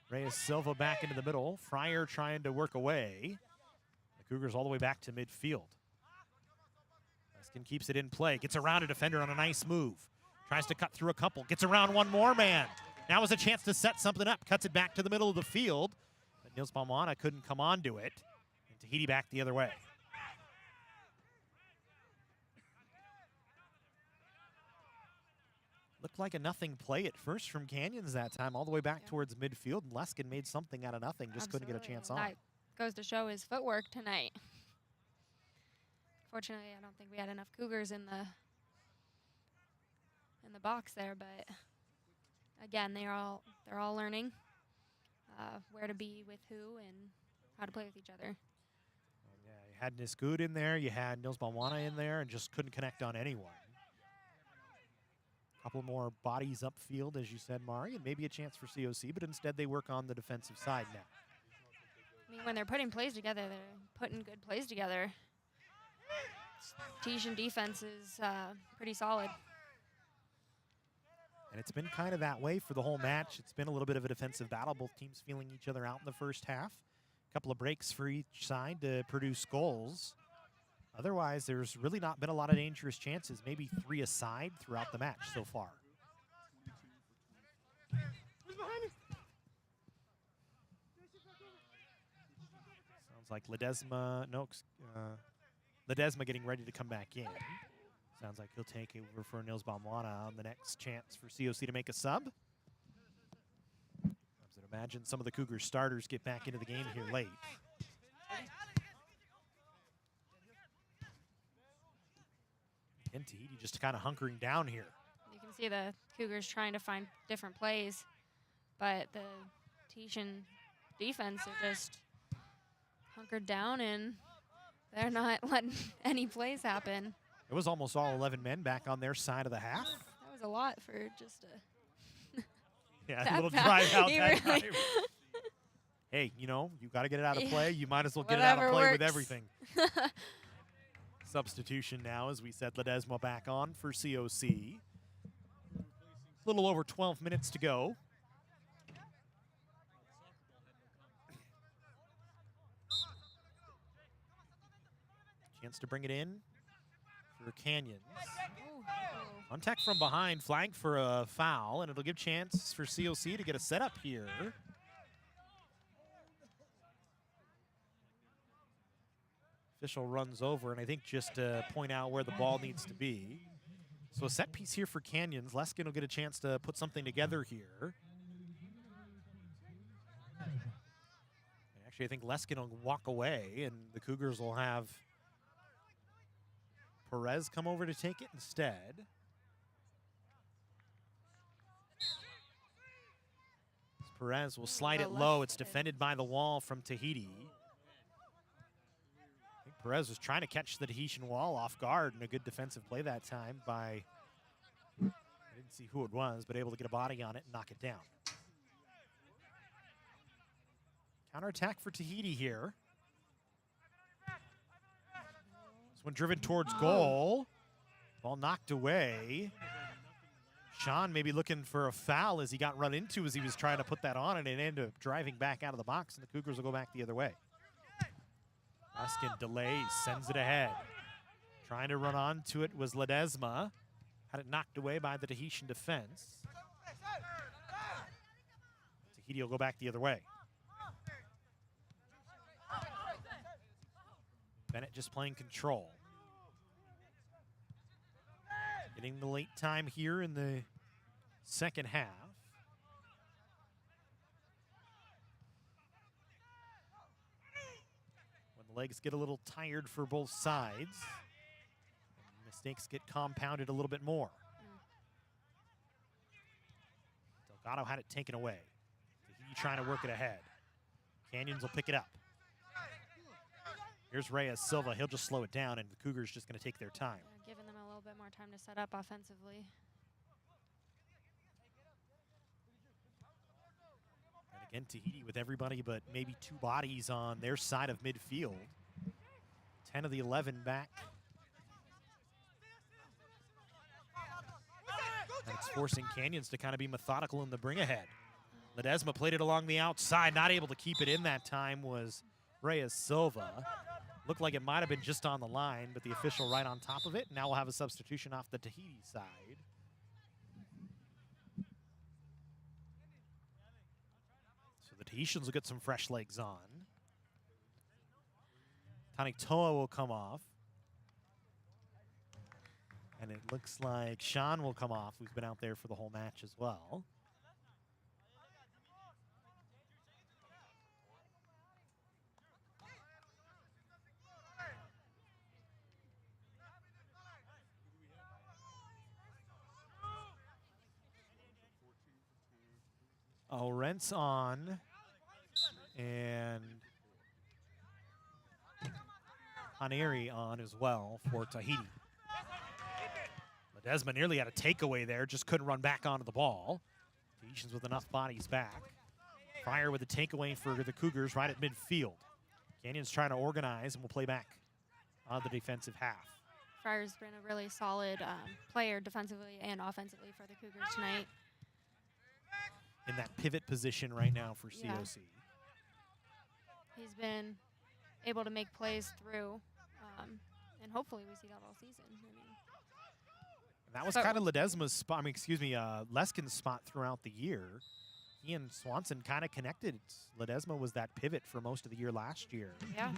Reyes Silva back into the middle. Fryer trying to work away. The Cougars all the way back to midfield. Leskin keeps it in play, gets around a defender on a nice move. Tries to cut through a couple, gets around one more man. Now is a chance to set something up, cuts it back to the middle of the field. But Nils Palmana couldn't come onto it. And Tahiti back the other way. Looked like a nothing play at first from Canyons that time, all the way back towards midfield. And Leskin made something out of nothing, just couldn't get a chance on. That goes to show his footwork tonight. Fortunately, I don't think we had enough Cougars in the box there, but again, they're all learning where to be with who and how to play with each other. Yeah, you had Nisgood in there, you had Nils Balwana in there, and just couldn't connect on anyone. Couple more bodies upfield, as you said, Mari, and maybe a chance for COC, but instead they work on the defensive side now. I mean, when they're putting plays together, they're putting good plays together. Tahitian defense is pretty solid. And it's been kind of that way for the whole match. It's been a little bit of a defensive battle, both teams feeling each other out in the first half. A couple of breaks for each side to produce goals. Otherwise, there's really not been a lot of dangerous chances, maybe 3 aside throughout the match so far. Looks like Ledesma, Ledesma getting ready to come back in. Sounds like he'll take over for Nils Baumwana on the next chance for COC to make a sub. I would imagine some of the Cougars starters get back into the game here late. And Tahiti just kind of hunkering down here. You can see the Cougars trying to find different plays, but the Tahitian defense are just hunkered down, and they're not letting any plays happen. It was almost all 11 men back on their side of the half. That was a lot for just a yeah, a little drive out that really time. Hey, you know, you got to get it out of play. You might as well get it out of play with everything. Substitution now, as we set Ledesma back on for COC. A little over 12 minutes to go. Chance to bring it in for Canyons. Contact from behind, flag for a foul, and it'll give chance for COC to get a setup here. Official runs over, and I think just to point out where the ball needs to be. So a set piece here for Canyons. Leskin will get a chance to put something together here. Actually, I think Leskin will walk away, and the Cougars will have Perez come over to take it instead. Perez will slide it low. It's defended by the wall from Tahiti. I think Perez was trying to catch the Tahitian wall off guard, and a good defensive play that time by, I didn't see who it was, but able to get a body on it and knock it down. Counterattack for Tahiti here. This one driven towards goal. Ball knocked away. Sean maybe looking for a foul as he got run into as he was trying to put that on, and it ended up driving back out of the box, and the Cougars will go back the other way. Leskin delays, sends it ahead. Trying to run onto it was Ledesma. Had it knocked away by the Tahitian defense. Tahiti will go back the other way. Bennett just playing control. Getting the late time here in the second half. When the legs get a little tired for both sides, mistakes get compounded a little bit more. Delgado had it taken away. Tahiti trying to work it ahead. Canyons will pick it up. Here's Reyes Silva. He'll just slow it down, and the Cougars just going to take their time. Yeah, giving them a little bit more time to set up offensively. And again, Tahiti with everybody but maybe two bodies on their side of midfield. 10 of the 11 back. And it's forcing Canyons to kind of be methodical in the bring ahead. Ledesma played it along the outside. Not able to keep it in that time was Reyes Silva. Looked like it might have been just on the line, but the official right on top of it. Now we'll have a substitution off the Tahiti side. So the Tahitians will get some fresh legs on. Tanik Toa will come off. And it looks like Sean will come off, who's been out there for the whole match as well. Rent's on, and Haneri on as well for Tahiti. Ledesma nearly had a takeaway there, just couldn't run back onto the ball. Tahitians with enough bodies back. Fryer with a takeaway for the Cougars right at midfield. Canyons trying to organize and will play back on the defensive half. Fryer's been a really solid player defensively and offensively for the Cougars tonight. In that pivot position right now for COC. Yeah. He's been able to make plays through, and hopefully we see that all season. I mean, and that was kind of Ledesma's spot, Leskin's spot throughout the year. he and Swanson kind of connected. Ledesma was that pivot for most of the year last year. Yeah.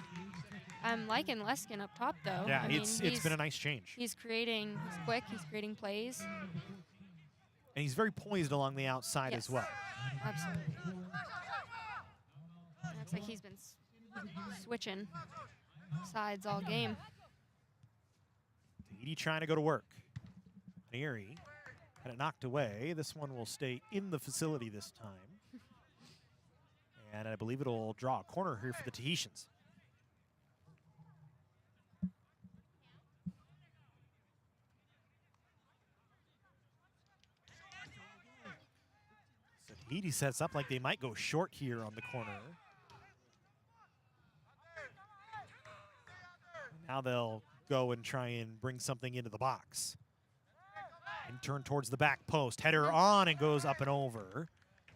I'm liking Leskin up top, though. Yeah, I mean, it's been a nice change. He's quick, he's creating plays. And he's very poised along the outside as well. Absolutely. Looks like he's been switching sides all game. Tahiti trying to go to work. Neary had it knocked away. This one will stay in the facility this time. And I believe it'll draw a corner here for the Tahitians. So Tahiti sets up like they might go short here on the corner. Now they'll go and try and bring something into the box. And turn towards the back post. Header on and goes up and over.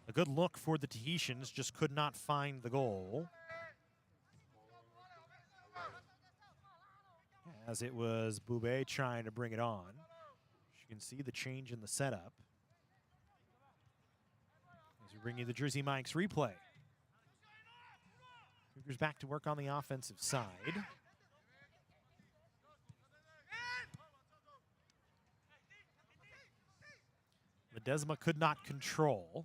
A good look for the Tahitians, just could not find the goal. As it was Boubet trying to bring it on. You can see the change in the setup. As we bring you the Jersey Mike's replay. Cougars back to work on the offensive side. Ledesma could not control.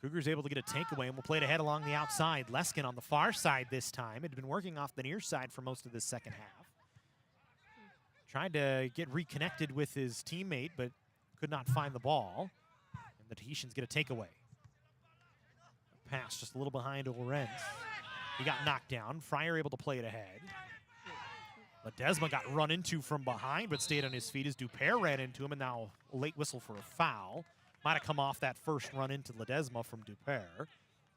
Cougars able to get a takeaway, and we'll play it ahead along the outside. Leskin on the far side this time. It had been working off the near side for most of this second half. Tried to get reconnected with his teammate, but could not find the ball. And the Tahitians get a takeaway. Pass just a little behind Lorenz. He got knocked down. Fryer able to play it ahead. Ledesma got run into from behind, but stayed on his feet as Dupere ran into him, and now a late whistle for a foul. Might have come off that first run into Ledesma from Dupere.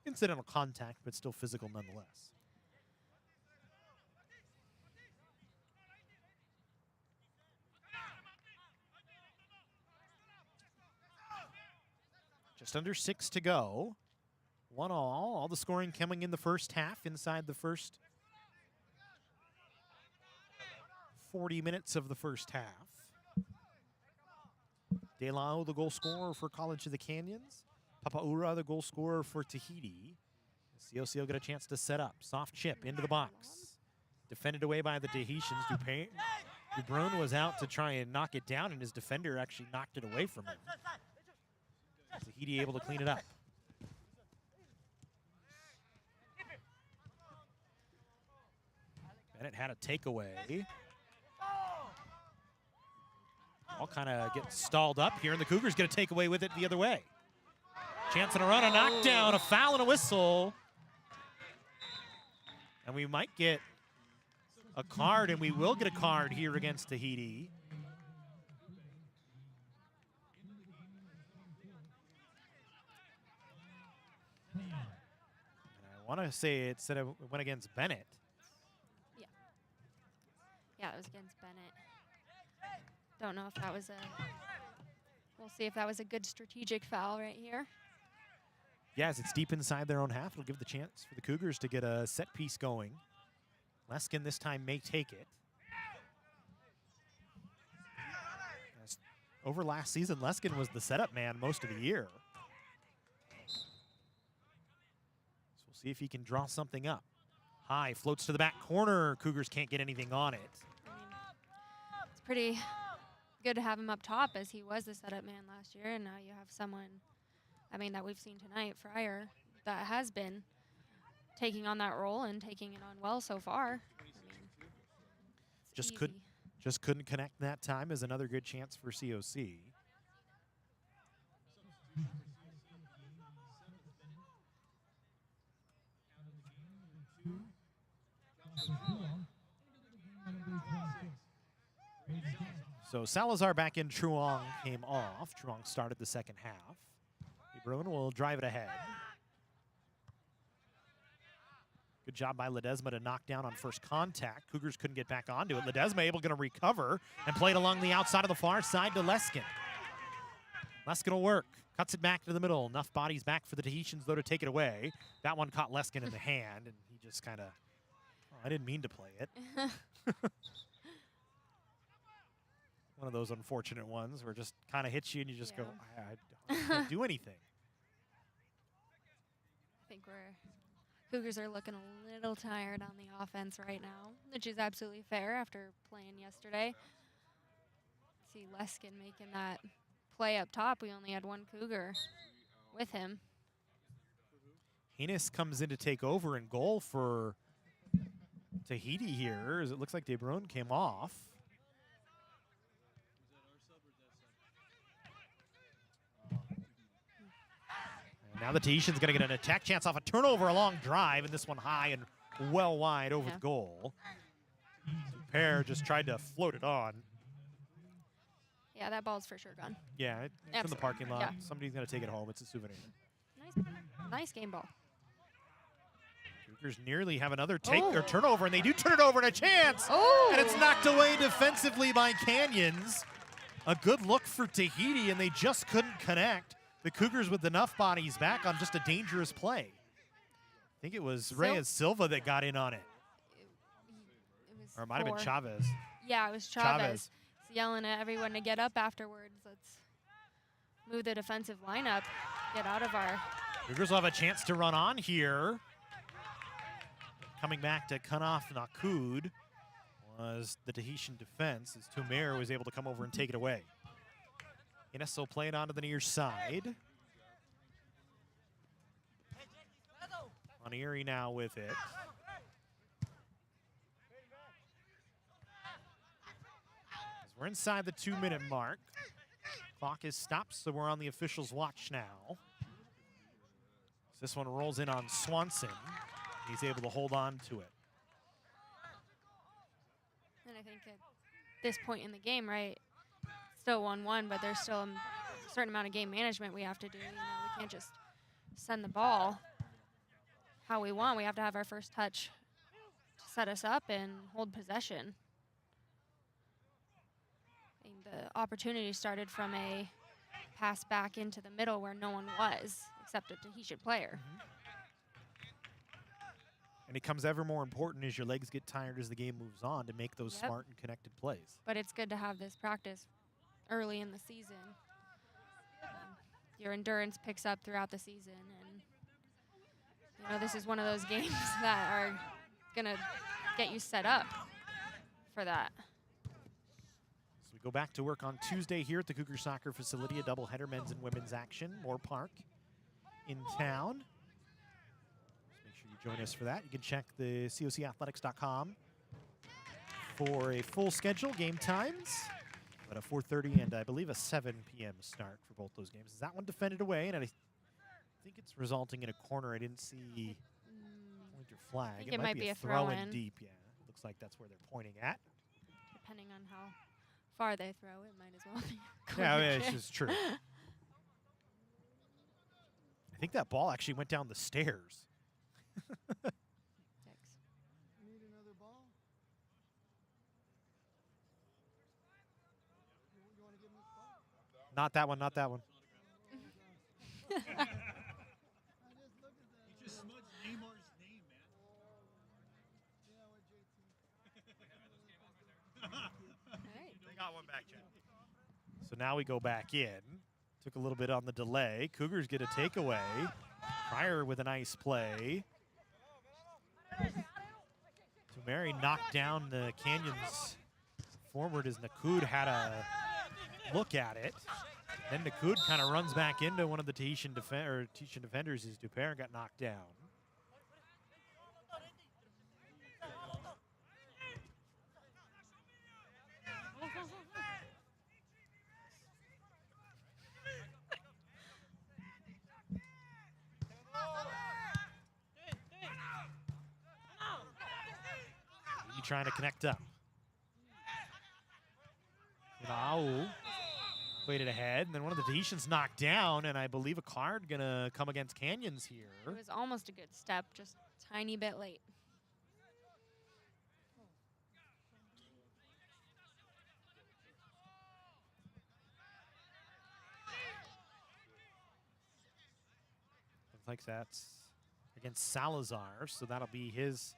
Incidental contact, but still physical nonetheless. Just under 6 to go. 1-1. All the scoring coming in the first half, inside the first 40 minutes of the first half. De Lao, the goal scorer for College of the Canyons. Papaura, the goal scorer for Tahiti. COC will get a chance to set up. Soft chip into the box. Defended away by the Tahitians. Dubrun was out to try and knock it down, and his defender actually knocked it away from him. Tahiti able to clean it up. Bennett had a takeaway. All kind of get stalled up here, and the Cougars get a takeaway with it the other way. Chance and a run, a knockdown, a foul, and a whistle. And we might get a card, and we will get a card here against Tahiti. And I want to say it said it went against Bennett. Yeah, it was against Bennett. Don't know if that was we'll see if that was a good strategic foul right here. Yes, it's deep inside their own half. It'll give the chance for the Cougars to get a set piece going. Leskin this time may take it. As over last season, Leskin was the setup man most of the year. So we'll see if he can draw something up. High, floats to the back corner. Cougars can't get anything on it. I mean, it's pretty good to have him up top, as he was the setup man last year, and now you have someone, I mean, that we've seen tonight, Fryer, that has been taking on that role and taking it on well so far. I mean, just couldn't connect that time. Is another good chance for COC. So Salazar back in. Truong came off. Truong started the second half. Bruin will drive it ahead. Good job by Ledesma to knock down on first contact. Cougars couldn't get back onto it. Ledesma able to recover and play it along the outside of the far side to Leskin. Leskin will work. Cuts it back to the middle. Enough bodies back for the Tahitians, though, to take it away. That one caught Leskin in the hand, and he just kind of, oh, I didn't mean to play it. one of those unfortunate ones where it just kind of hits you and you just go, Yeah. I can't do anything. I think Cougars are looking a little tired on the offense right now, which is absolutely fair after playing yesterday. See Leskin making that play up top. We only had one Cougar with him. Heinous comes in to take over in goal for Tahiti here, as it looks like DeBruyne came off. And now the Tahitians going to get an attack chance off a turnover, a long drive, and this one high and well wide over the goal. Pair just tried to float it on. Yeah, that ball's for sure gone. Yeah, it's in the parking lot. Somebody's going to take it home. It's a souvenir. Nice game ball. Cougars nearly have another or turnover, and they do turn it over and a chance. Oh. And it's knocked away defensively by Canyons. A good look for Tahiti, and they just couldn't connect. The Cougars with enough bodies back on just a dangerous play. I think it was Reyes Silva that got in on it. Or it might have been Chavez. Yeah, it was Chavez. He's yelling at everyone to get up afterwards. Let's move the defensive lineup, get out of our... Cougars will have a chance to run on here. Coming back to Kanaf Nakud was the Tahitian defense as Tumer was able to come over and take it away. Ines will play it onto the near side. Onieri now with it. As we're inside the 2-minute mark. Clock is stopped, so we're on the officials' watch now. This one rolls in on Swanson. He's able to hold on to it. And I think at this point in the game, right, still 1-1, but there's still a certain amount of game management we have to do. You know, we can't just send the ball how we want. We have to have our first touch to set us up and hold possession. I mean, the opportunity started from a pass back into the middle where no one was except a Tahitian player. And it becomes ever more important as your legs get tired as the game moves on to make those smart and connected plays. But it's good to have this practice early in the season. Your endurance picks up throughout the season, and you know, this is one of those games that are gonna get you set up for that. So we go back to work on Tuesday here at the Cougar Soccer Facility, a doubleheader men's and women's action, Moore Park in town. Just make sure you join us for that. You can check the cocathletics.com for a full schedule, game times, but a 4:30 and I believe a 7 p.m. start for both those games. Is that one defended away? And I think it's resulting in a corner. I didn't see point or flag. It might be a throw-in deep, yeah. Looks like that's where they're pointing at. Depending on how far they throw, it might as well be a Yeah, corner it's kick. just true. I think that ball actually went down the stairs. Need another ball? You want to give me this ball? Not that one, not that one. I just looked at that. You just smudged Neymar's name, man. Yeah, with JT. They got one back, Chad. So now we go back in. Took a little bit on the delay. Cougars get a takeaway. Pryor with a nice play. Tumeri knocked down the Canyons forward as Nakud had a look at it. Then Nakud kind of runs back into one of the Tahitian defenders as Dupere got knocked down. Trying to connect up. Now played it ahead, and then one of the Tahitians knocked down, and I believe a card gonna come against Canyons here. It was almost a good step, just a tiny bit late. Looks like that's against Salazar, so that'll be his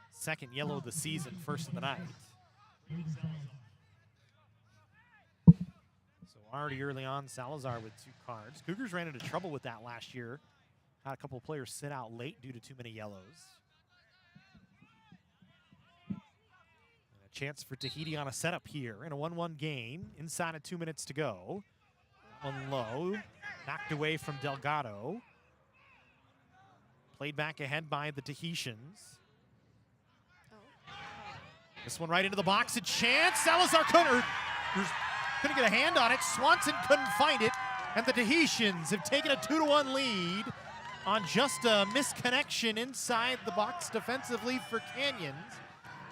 second yellow of the season, first of the night. Already early on, Salazar with 2 cards. Cougars ran into trouble with that last year. Had a couple of players sit out late due to too many yellows. And a chance for Tahiti on a setup here in a 1-1 game. Inside of 2 minutes to go. That one low. Knocked away from Delgado. Played back ahead by the Tahitians. This one right into the box. A chance. Salazar couldn't get a hand on it. Swanson couldn't find it. And the Tahitians have taken a 2-1 lead on just a misconnection inside the box defensively for Canyons.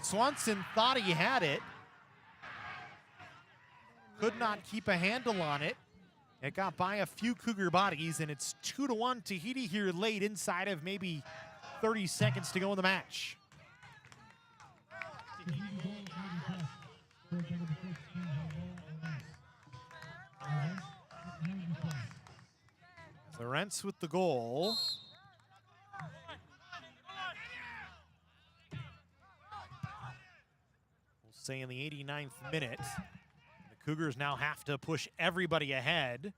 Swanson thought he had it. Could not keep a handle on it. It got by a few Cougar bodies, and it's 2-1 Tahiti here late inside of maybe 30 seconds to go in the match. Lawrence with the goal. We'll say in the 89th minute. The Cougars now have to push everybody ahead.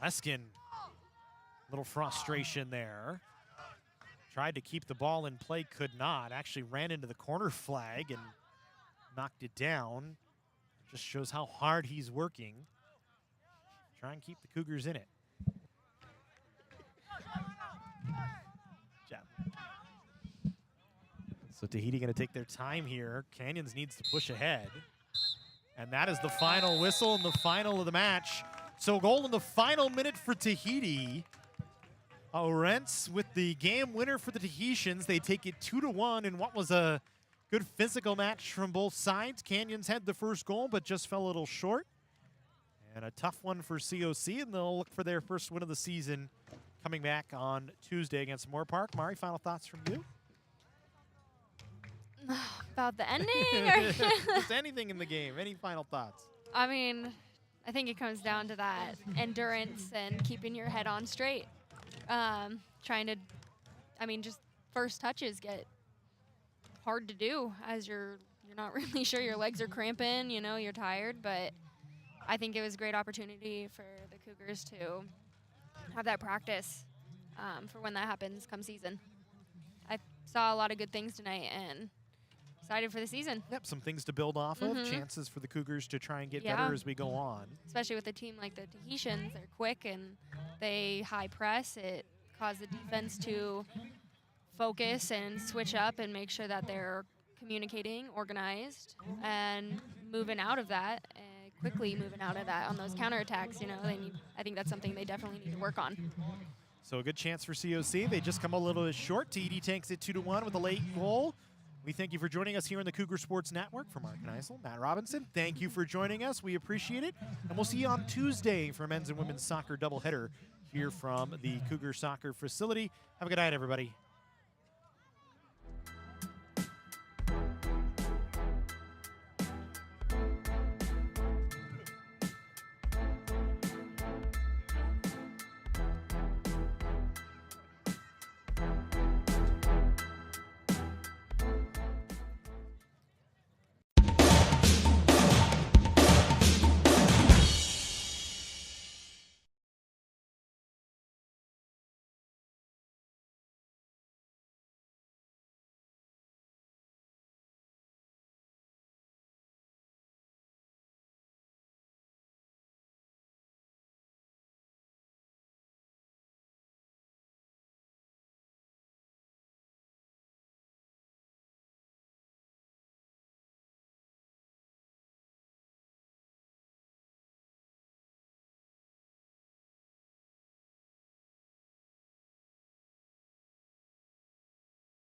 Leskin, little frustration there. Tried to keep the ball in play, could not. Actually ran into the corner flag and knocked it down. Just shows how hard he's working. Try and keep the Cougars in it. So Tahiti going to take their time here. Canyons needs to push ahead. And that is the final whistle and the final of the match. So a goal in the final minute for Tahiti. Orentz with the game winner for the Tahitians. They take it 2-1 in what was a good physical match from both sides. Canyons had the first goal, but just fell a little short. And a tough one for COC, and they'll look for their first win of the season coming back on Tuesday against Moore Park. Mari, final thoughts from you? About the ending? Or Just anything in the game. Any final thoughts? I mean, I think it comes down to that endurance and keeping your head on straight. Just first touches get hard to do as you're not really sure. Your legs are cramping, you're tired, but I think it was a great opportunity for the Cougars to have that practice for when that happens come season. I saw a lot of good things tonight and excited for the season. Yep, some things to build off of, chances for the Cougars to try and get better as we go on. Especially with a team like the Tahitians. They're quick and they high press. It caused the defense to focus and switch up and make sure that they're communicating, organized, and moving out of that, quickly moving out of that on those counterattacks. I think that's something they definitely need to work on. So a good chance for COC. They just come a little bit short. TD takes it 2-1 with a late goal. We thank you for joining us here on the Cougar Sports Network. For Mark Neisel, Matt Robinson, thank you for joining us. We appreciate it. And we'll see you on Tuesday for men's and women's soccer doubleheader here from the Cougar Soccer facility. Have a good night, everybody.